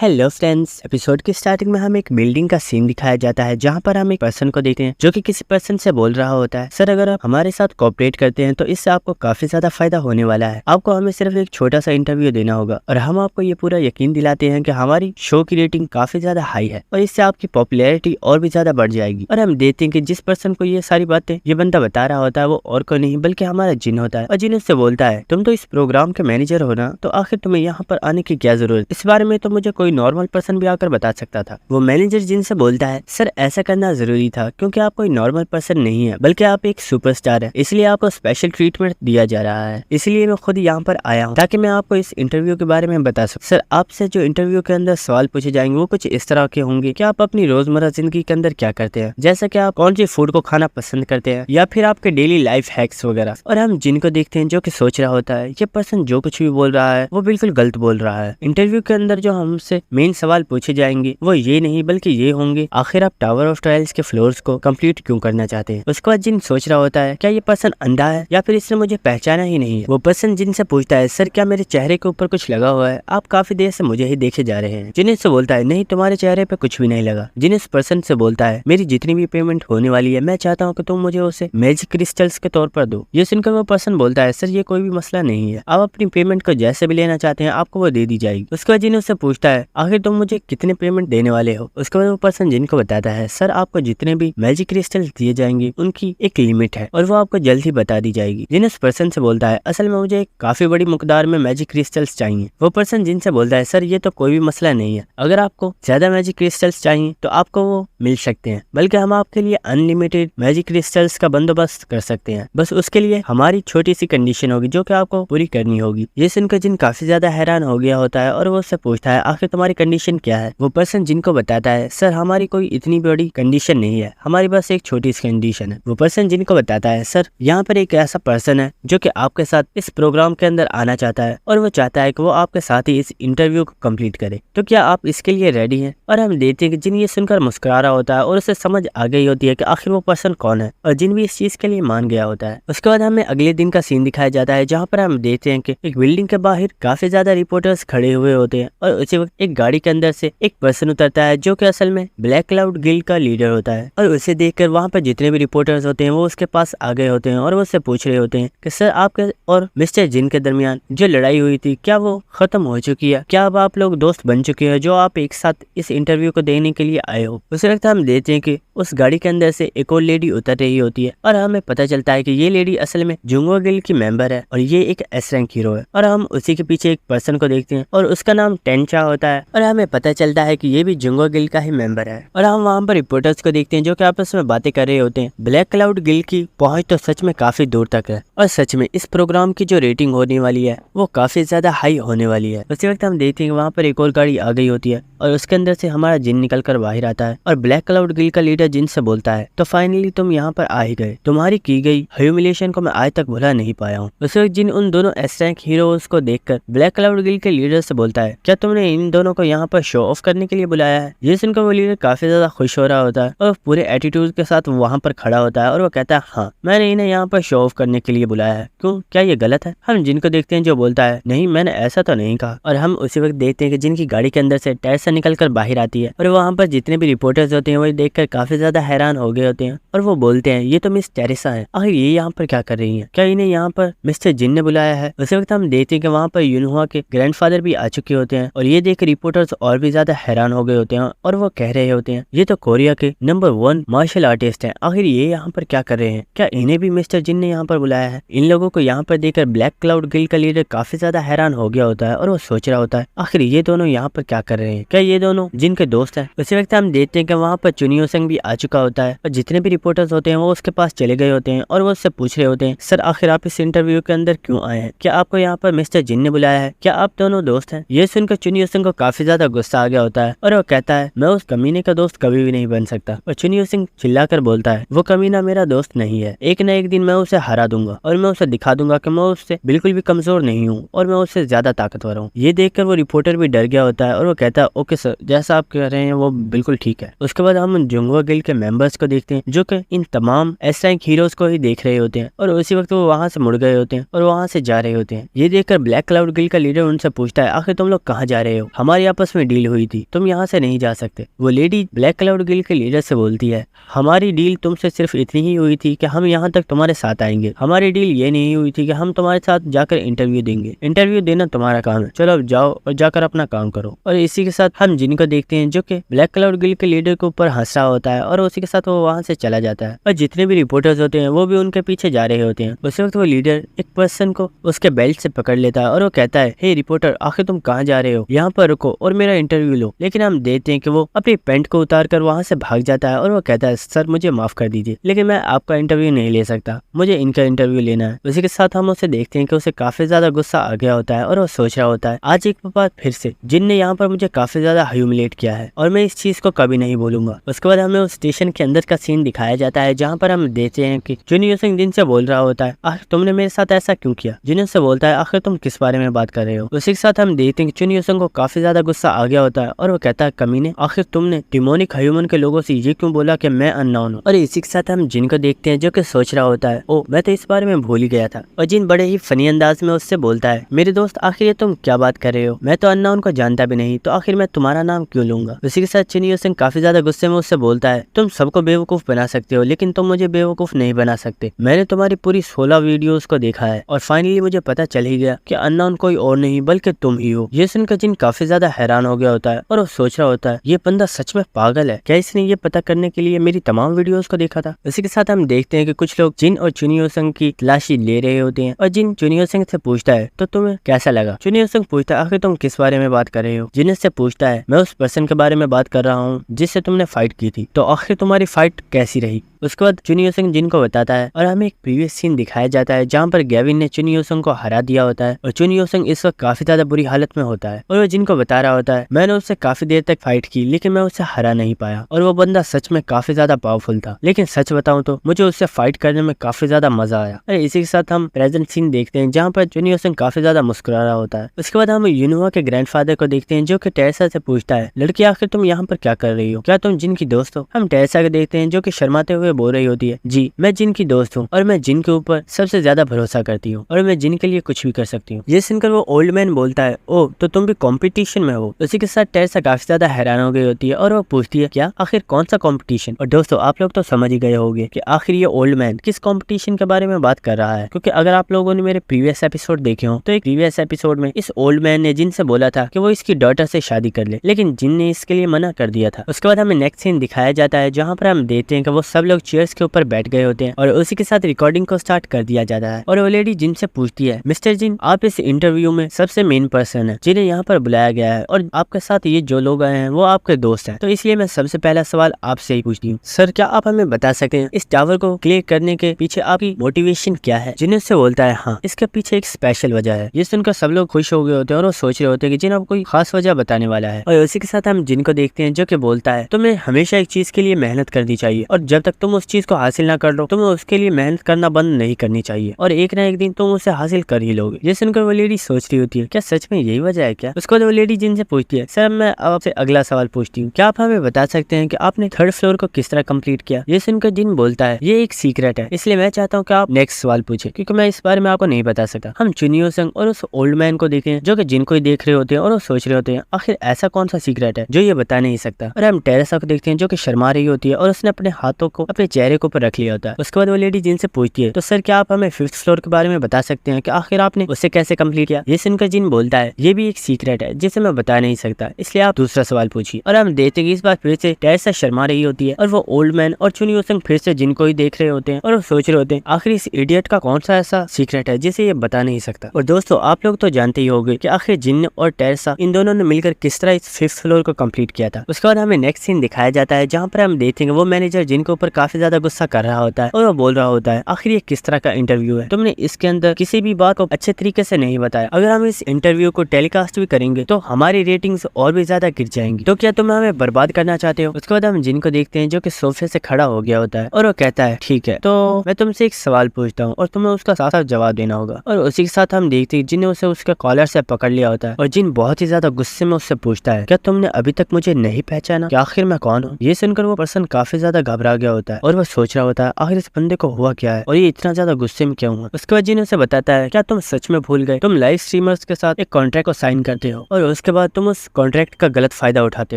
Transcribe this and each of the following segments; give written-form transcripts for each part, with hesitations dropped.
Hello friends, episode की starting में हमें एक बिल्डिंग का सीन दिखाया जाता है जहां पर हम एक पर्सन को देखते हैं जो कि किसी पर्सन से बोल रहा होता है, सर अगर आप हमारे साथ कोऑपरेट करते हैं तो इससे आपको काफी ज्यादा फायदा होने वाला है। आपको हमें सिर्फ एक छोटा सा इंटरव्यू देना होगा और हम आपको ये पूरा यकीन दिलाते हैं कि हमारी शो की रेटिंग काफी ज्यादा हाई है और इससे आपकी पॉपुलैरिटी और भी ज्यादा बढ़ जाएगी। और हम देखते हैं कि जिस पर्सन को ये सारी बातें ये बंदा बता रहा होता है वो और कोई नहीं बल्कि हमारा जिन होता है। और जिन उससे बोलता है, तुम तो इस प्रोग्राम के मैनेजर हो ना, तो आखिर तुम्हें यहाँ पर आने की क्या जरूरत? इस बारे में तो मुझे कोई नॉर्मल पर्सन भी आकर बता सकता था। वो मैनेजर जिनसे बोलता है, सर ऐसा करना जरूरी था क्योंकि आप कोई नॉर्मल पर्सन नहीं है बल्कि आप एक सुपरस्टार है, इसलिए आपको स्पेशल ट्रीटमेंट दिया जा रहा है। इसलिए मैं खुद यहाँ पर आया हूँ ताकि मैं आपको इस इंटरव्यू के बारे में बता सकूं। सर आपसे जो इंटरव्यू के अंदर सवाल पूछे जाएंगे वो कुछ इस तरह के होंगे कि आप अपनी रोजमर्रा जिंदगी के अंदर क्या करते हैं, जैसा कि आप कौन सी फूड को खाना पसंद करते हैं या फिर आपके डेली लाइफ हैक्स वगैरह। और हम जिनको देखते हैं जो कि सोच रहा होता है ये पर्सन जो कुछ भी बोल रहा है वो बिल्कुल गलत बोल रहा है। इंटरव्यू के अंदर जो हमसे मेन सवाल पूछे जाएंगे वो ये नहीं बल्कि ये होंगे, आखिर आप टावर ऑफ ट्रायल्स के फ्लोर्स को कंप्लीट क्यों करना चाहते हैं। उसके बाद जिन सोच रहा होता है क्या ये पर्सन अंधा है या फिर इसने मुझे पहचाना ही नहीं है। वो पर्सन जिनसे पूछता है, सर क्या मेरे चेहरे के ऊपर कुछ लगा हुआ है, आप काफी देर से मुझे ही देखे जा रहे हैं। जिन्हें से बोलता है, नहीं तुम्हारे चेहरे पे कुछ भी नहीं लगा। जिन्हें पर्सन से बोलता है, मेरी जितनी भी पेमेंट होने वाली है मैं चाहता हूँ कि तुम मुझे उसे मैजिक क्रिस्टल्स के तौर पर दो। ये सुनकर वो पर्सन बोलता है, सर ये कोई भी मसला नहीं है, आप अपनी पेमेंट को जैसे भी लेना चाहते हैं आपको वो दे दी जाएगी। उसके बाद जिन्हें उससे पूछता है, आखिर तुम मुझे कितने पेमेंट देने वाले हो। उसके बाद वो पर्सन जिनको बताता है, सर आपको जितने भी मैजिक क्रिस्टल्स दिए जाएंगे उनकी एक लिमिट है और वो आपको जल्द ही बता दी जाएगी। जिन्हें उस पर्सन से बोलता है, असल में मुझे एक काफी बड़ी मकदार में मैजिक क्रिस्टल्स चाहिए। वो पर्सन जिनसे बोलता है, सर ये तो कोई भी मसला नहीं है, अगर आपको ज्यादा मैजिक क्रिस्टल्स चाहिए तो आपको वो मिल सकते हैं, बल्कि हम आपके लिए अनलिमिटेड मैजिक क्रिस्टल्स का बंदोबस्त कर सकते हैं। बस उसके लिए हमारी छोटी सी कंडीशन होगी जो कि आपको पूरी करनी होगी। ये सुनकर जिन काफी ज्यादा हैरान हो गया होता है और वो उससे पूछता है, आखिर तुम्हारी कंडीशन क्या है। वो पर्सन जिनको बताता है, सर हमारी कोई इतनी बड़ी कंडीशन नहीं है, हमारी बस एक छोटी सी कंडीशन है। वो पर्सन जिनको बताता है, सर यहाँ पर एक ऐसा पर्सन है जो कि आपके साथ इस प्रोग्राम के अंदर आना चाहता है और वो चाहता है कि वो आपके साथ ही इस इंटरव्यू को कंप्लीट करे, तो क्या आप इसके लिए रेडी हैं। और हम देखते हैं कि जिन ये सुनकर मुस्कुरा रहा होता है और उसे समझ आ गई होती है कि आखिर वो पर्सन कौन है और जिन भी इस चीज के लिए मान गया होता है। उसके बाद हमें अगले दिन का सीन दिखाया जाता है जहाँ पर हम देखते हैं कि एक बिल्डिंग के बाहर काफी ज्यादा रिपोर्टर्स खड़े हुए होते हैं और उसी वक्त एक गाड़ी के अंदर से एक पर्सन उतरता है जो कि असल में ब्लैक क्लाउड गिल्ड का लीडर होता है। और उसे देखकर वहाँ पर जितने भी रिपोर्टर्स होते हैं वो उसके पास आ गए होते हैं और वो उससे पूछ रहे होते हैं कि सर आपके और मिस्टर जिन के दरमियान जो लड़ाई हुई थी क्या वो खत्म हो चुकी है, क्या अब आप लोग दोस्त बन चुके हैं जो आप एक साथ इस इंटरव्यू को देने के लिए आए हो। उस वक्त हम देखते हैं कि उस गाड़ी के अंदर से एक और लेडी उतर रही होती है और हमें पता चलता है कि ये लेडी असल में जुंगो गिल्ड की मेंबर है और ये एक एस रैंक हीरो है। और हम उसी के पीछे एक पर्सन को देखते हैं और उसका नाम टेंचा होता है और हमें पता चलता है कि ये भी जुंगो गिल्ड का ही मेंबर है। और हम वहाँ पर रिपोर्टर्स को देखते हैं जो कि आपस में बातें कर रहे होते हैं। ब्लैक क्लाउड गिल्ड की पहुंच तो सच में काफी दूर तक है और सच में इस प्रोग्राम की जो रेटिंग होने वाली है वो काफी ज्यादा हाई होने वाली है। उसी वक्त हम देखते हैं वहाँ पर एक और गाड़ी आ गई होती है और उसके अंदर से हमारा जिन निकल कर बाहर आता है और ब्लैक क्लाउड गिल्ड का लीडर जिन से बोलता है, तो फाइनली तुम यहाँ पर आ ही गए, तुम्हारी की गई ह्यूमिलेशन को मैं आज तक भुला नहीं पाया हूँ। उस वक्त जिन उन दोनों एस रैंक हीरोज को देखकर ब्लैक क्लाउड गिल्ड के लीडर से बोलता है, क्या तुमने इन दोनों को यहाँ पर शो ऑफ करने के लिए बुलाया है। ये सुनकर वो लीडर काफी ज्यादा खुश हो रहा होता है और पूरे एटीट्यूड के साथ वहाँ पर खड़ा होता है और वो कहता है, हाँ मैंने इन्हें यहाँ पर शो ऑफ करने के लिए बुलाया है, क्यों क्या ये गलत है। हम जिनको देखते हैं जो बोलता है, नहीं मैंने ऐसा तो नहीं कहा। और हम उसी वक्त देखते हैं कि जिनकी गाड़ी के अंदर से टेरेसा निकल कर बाहर आती है और वहाँ पर जितने भी रिपोर्टर्स होते हैं वो देखकर काफी ज्यादा हैरान हो गए होते हैं और वो बोलते हैं, ये तो मिस टेरेसा है, आखिर ये यहाँ पर क्या कर रही है, क्या इन्हें यहाँ पर मिस्टर जिन ने बुलाया है। उसी वक्त हम देखते हैं कि वहाँ पर यूनहुआ के ग्रैंडफादर भी आ चुके होते हैं और ये देख रिपोर्टर्स और भी ज्यादा हैरान हो गए होते हैं और वो कह रहे होते हैं, ये तो कोरिया के नंबर 1 मार्शल आर्टिस्ट हैं, आखिर ये यहाँ पर क्या कर रहे हैं, क्या इन्हें भी मिस्टर जिन ने यहाँ पर बुलाया है। इन लोगों को यहाँ पर देखकर ब्लैक क्लाउड गिल्ड का लीडर काफी ज्यादा हैरान हो गया होता है और वो सोच रहा होता है, आखिर ये दोनों यहाँ पर क्या कर रहे हैं, क्या ये दोनों जिन के दोस्त हैं। उसी वक्त हम देखते हैं कि वहाँ पर चुनियो संग भी आ चुका होता है और जितने भी रिपोर्टर्स होते हैं वो उसके पास चले गए होते हैं और वो उससे पूछ रहे होते हैं, सर आखिर आप इस इंटरव्यू के अंदर क्यों आए हैं, क्या आपको यहाँ पर मिस्टर जिन ने बुलाया है, क्या आप दोनों दोस्त हैं। ये सुनकर चुनियो सिंह को काफी ज्यादा गुस्सा आ गया होता है और वो कहता है, मैं उस कमीने का दोस्त कभी भी नहीं बन सकता। और चुनियो सिंह चिल्लाकर बोलता है, वो कमीना मेरा दोस्त नहीं है, एक न एक दिन मैं उसे हरा दूंगा और मैं उसे दिखा दूंगा कि मैं उससे बिल्कुल भी कमजोर नहीं हूँ और मैं उससे ज्यादा ताकतवर हूँ। ये देखकर वो रिपोर्टर भी डर गया होता है और वो कहता है, जैसा आप कह रहे हैं वो बिल्कुल ठीक है। उसके बाद हम जुंगवा गिल्ड के मेंबर्स को देखते हैं जो कि इन तमाम एस रैंक हीरोज को ही देख रहे होते हैं और उसी वक्त वो वहां से मुड़ गए होते हैं और वहां से जा रहे होते हैं। ये देखकर ब्लैक क्लाउड गिल्ड का लीडर उनसे पूछता है, आखिर तुम लोग कहाँ जा रहे हो? हमारी आपस में डील हुई थी, तुम यहाँ से नहीं जा सकते। वो लेडी ब्लैक क्लाउड गिल्ड के लीडर से बोलती है, हमारी डील तुमसे सिर्फ इतनी ही हुई थी कि हम यहाँ तक तुम्हारे साथ आएंगे। हमारी डील ये नहीं हुई थी कि हम तुम्हारे साथ जाकर इंटरव्यू देंगे। इंटरव्यू देना तुम्हारा काम है, चलो अब जाओ और जाकर अपना काम करो। और इसी के साथ हम जिनको देखते हैं जो कि ब्लैक क्लाउड गिल्ड के लीडर के ऊपर हंस रहा होता है और उसी के साथ वो वहां से चला जाता है और जितने भी रिपोर्टर्स होते हैं वो भी उनके पीछे जा रहे होते हैं। उस वक्त वो लीडर एक पर्सन को उसके बेल्ट से पकड़ लेता है और वो कहता है, हे रिपोर्टर, आखिर तुम कहाँ जा रहे हो? यहाँ पर रुको और मेरा इंटरव्यू लो। लेकिन हम देखते हैं कि वो अपनी पेंट को उतार कर वहां से भाग जाता है और वो कहता है, सर मुझे माफ कर दीजिए, लेकिन मैं आपका इंटरव्यू नहीं ले सकता, मुझे इनका इंटरव्यू लेना है। उसी के साथ हम उसे देखते हैं कि उसे काफी ज्यादा गुस्सा आ गया होता है और वो सोच रहा होता है, आज एक बार फिर से जिन ने यहाँ पर मुझे काफी ज्यादा ह्यूमिलेट किया है और मैं इस चीज को कभी नहीं भूलूंगा। उसके बाद हमें उस स्टेशन के अंदर का सीन दिखाया जाता है जहाँ पर हम देखते हैं कि जुन यूसुंग जिन से बोल रहा होता है, आखिर तुमने मेरे साथ ऐसा क्यों किया? जिन से बोलता है, आखिर तुम किस बारे में बात कर रहे हो? उसी के साथ हम देखते हैं कि जुन यूसुंग को काफी ज्यादा गुस्सा आ गया होता है और वो कहता है, कमीने, आखिर तुमने डिमोनिक ह्यूमन के लोगों से ये क्यों बोला कि मैं अननोन हूँ? और इसी के साथ हम जिन को देखते हैं जो कि सोच रहा होता है, ओ मैं तो इस बारे में भूल ही गया था। और जिन बड़े ही फनी अंदाज में उससे बोलता है, मेरे दोस्त, आखिर ये तुम क्या बात कर रहे हो? मैं तो अननोन को जानता भी नहीं, तो आखिर मैं तुम्हारा नाम क्यों लूंगा? उसी के साथ चिन यूसुंग काफी ज्यादा गुस्से में उससे बोलता है, तुम सबको बेवकूफ बना सकते हो लेकिन तुम मुझे बेवकूफ नहीं बना सकते। मैंने तुम्हारी पूरी 16 वीडियोस को देखा है और फाइनली मुझे पता चल ही गया कि अननोन कोई और नहीं बल्कि तुम ही हो। ये सुनकर जिन काफी ज्यादा हैरान हो गया होता है और वो सोच रहा होता है, ये बंदा सच में पागल है क्या? इसने ये पता करने के लिए मेरी तमाम वीडियोस को देखा था। इसी के साथ हम देखते हैं कि कुछ लोग जिन और चुन यूसुंग की तलाशी ले रहे होते हैं और जिन चुन यूसुंग से पूछता है, तो तुम्हें कैसा लगा? चुन यूसुंग पूछता है, आखिर तुम किस बारे में बात कर रहे हो? जिन से पूछता है, मैं उस पर्सन के बारे में बात कर रहा हूँ जिससे तुमने फाइट की थी, तो आखिर तुम्हारी फाइट कैसी रही? उसके बाद चुन यूसुंग जिन को बताता है और हमें एक प्रीवियस सीन दिखाया जाता है जहाँ पर गेविन ने चुन यूसुंग को हरा दिया होता है और चुन यूसुंग इस वक्त काफी ज्यादा बुरी हालत में होता है और वो जिन को बता रहा होता है, मैंने उससे काफी देर तक फाइट की लेकिन मैं उससे हरा नहीं पाया और वो बंदा सच में काफी ज्यादा पावरफुल था, लेकिन सच बताऊं तो मुझे उससे फाइट करने में काफी ज्यादा मजा आया। और इसी के साथ हम प्रेजेंट सीन देखते हैं जहाँ पर चुन यूसुंग काफी ज्यादा मुस्कुरा रहा होता है। उसके बाद हम यूनुआ के ग्रैंडफादर को देखते हैं जो कि टेरेसा से पूछता है, लड़की आखिर तुम यहाँ पर क्या कर रही हो? क्या तुम जिन की दोस्त हो? हम टेरेसा को देखते हैं जो कि शर्माते हुए बोल रही होती है, जी मैं जिन की दोस्त हूँ और मैं जिन के ऊपर सबसे ज्यादा भरोसा करती हूँ और मैं जिन के लिए कुछ भी कर सकती हूँ। ये सुनकर वो ओल्ड मैन बोलता है, ओ तो तुम भी कंपटीशन में हो? उसी के साथ टेरेसा काफी ज्यादा हैरान हो गई होती है और वो पूछती है, क्या? आखिर कौन सा कंपटीशन? और दोस्तों आप लोग तो समझ ही गए होंगे कि आखिर ये ओल्ड मैन किस कंपटीशन के बारे में बात कर रहा है, क्योंकि अगर आप लोगों ने मेरे प्रीवियस एपिसोड देखे हो तो एक प्रीवियस एपिसोड में इस ओल्ड मैन ने जिन से बोला था कि वो इसकी डॉटर से शादी कर ले, लेकिन जिन ने इसके लिए मना कर दिया था। उसके बाद हमें नेक्स्ट सीन दिखाया जाता है जहाँ पर हम देखते हैं कि वो सब लोग चेयर्स के ऊपर बैठ गए होते हैं और उसी के साथ रिकॉर्डिंग को स्टार्ट कर दिया जाता है और वो लेडी जिन से पूछती है, मिस्टर जिन, आप इस इंटरव्यू में सबसे मेन पर्सन है जिन्हें यहाँ पर बुलाया गया है और आपके साथ ये जो लोग आए हैं वो आपके दोस्त हैं, तो इसलिए मैं सबसे पहला सवाल आपसे ही पूछती हूँ, सर क्या आप हमें बता सकते हैं इस टावर को क्लियर करने के पीछे आपकी मोटिवेशन क्या है? जिन से बोलता है, हाँ इसके पीछे एक स्पेशल वजह है। ये सुनकर सब लोग खुश हो गए होते हैं और वो सोच रहे होते हैं कि जिन आपको कोई खास वजह बताने वाला है। और उसी के साथ हम जिन को देखते हैं जो कि बोलता है, तुम्हें हमेशा एक चीज के लिए मेहनत करनी चाहिए और जब तक तुम उस चीज को हासिल ना कर लो तुम्हें उसके लिए मेहनत करना बंद नहीं करनी चाहिए और एक ना एक दिन तुम उसे हासिल कर ही लोगे। ये सुनकर वो लेडी सोच रही होती है, क्या सच में यही वजह है क्या? उसके बाद वो लेडी जिनसे पूछती है, सर मैं आपसे अगला सवाल पूछती हूँ, क्या आप हमें बता सकते हैं कि आपने 3rd फ्लोर को किस तरह कंप्लीट किया? ये सुनकर जिन बोलता है, ये एक सीक्रेट है, इसलिए मैं चाहता हूँ कि आप नेक्स्ट सवाल पूछे क्योंकि मैं इस बारे में आपको नहीं बता सकता। हम चुन यूसुंग और उस ओल्ड मैन को देखें जो कि जिनको ही देख रहे होते हैं और वो सोच रहे होते हैं आखिर ऐसा कौन सा सीक्रेट है जो ये बता नहीं सकता। और हम टेरेसा को देखते हैं जो कि शर्मा रही होती है और उसने अपने हाथों को अपने चेहरे के ऊपर रख लिया होता है। उसके बाद वो लेडी जिनसे पूछती है, तो सर क्या आप हमें 5th फ्लोर के बारे में बता सकते हैं कि आखिर आपने उसे कैसे कंप्लीट किया? ये सुनकर जिन बोलता है, ये भी एक सीक्रेट है जिसे मैं बता नहीं सकता, इसलिए आप दूसरा सवाल पूछिए। और हम देखते हैं कि इस बार फिर से टेरेसा शर्मा रही होती है और वो ओल्ड मैन और चुन यूसुंग फिर से जिनको ही देख रहे होते हैं और वो सोच रहे होते हैं आखिर इस इडियट का कौन सा ऐसा सीक्रेट है जिसे ये बता नहीं सकता। और दोस्तों आप लोग तो जानते ही होंगे कि आखिर जिन और टेरेसा इन दोनों ने मिलकर किस तरह इस 5th फ्लोर को कंप्लीट किया था। उसके बाद हमें नेक्स्ट सीन दिखाया जाता है जहाँ पर हम देखेंगे वो मैनेजर जिनको ऊपर काफी ज्यादा गुस्सा कर रहा होता है और वो बोल रहा होता है, आखिर ये किस तरह का इंटरव्यू है? तुमने इसके अंदर किसी भी बात को अच्छे तरीके से नहीं बताया। अगर हम इस इंटरव्यू को टेलीकास्ट भी करेंगे तो हमारी रेटिंग्स और भी ज्यादा गिर जाएंगी, तो क्या तुम हमें बर्बाद करना चाहते हो? उसके बाद हम जिनको देखते हैं जो कि सोफे से खड़ा हो गया होता है और वो कहता है, ठीक है तो मैं तुमसे एक सवाल पूछता हूँ और तुम्हें उसका साथ साथ जवाब देना होगा। और उसी के साथ हम देखते हैं जिन ने उसे उसके कॉलर से पकड़ लिया होता है और जिन बहुत ही ज्यादा गुस्से में उससे पूछता है, क्या तुमने अभी तक मुझे नहीं पहचाना, कि आखिर मैं कौन हूँ। ये सुनकर वो पर्सन काफी ज्यादा घबरा गया होता है और वो सोच रहा होता है आखिर इस बंदे को हुआ क्या है और ये इतना ज्यादा गुस्से में क्यों हुआ। उसके बाद जिन उसे बताता है, क्या तुम सच में भूल गए, तुम लाइव स्ट्रीमर्स के साथ एक कॉन्ट्रैक्ट को साइन करते हो और उसके बाद तुम उस कॉन्ट्रैक्ट का गलत फायदा उठाते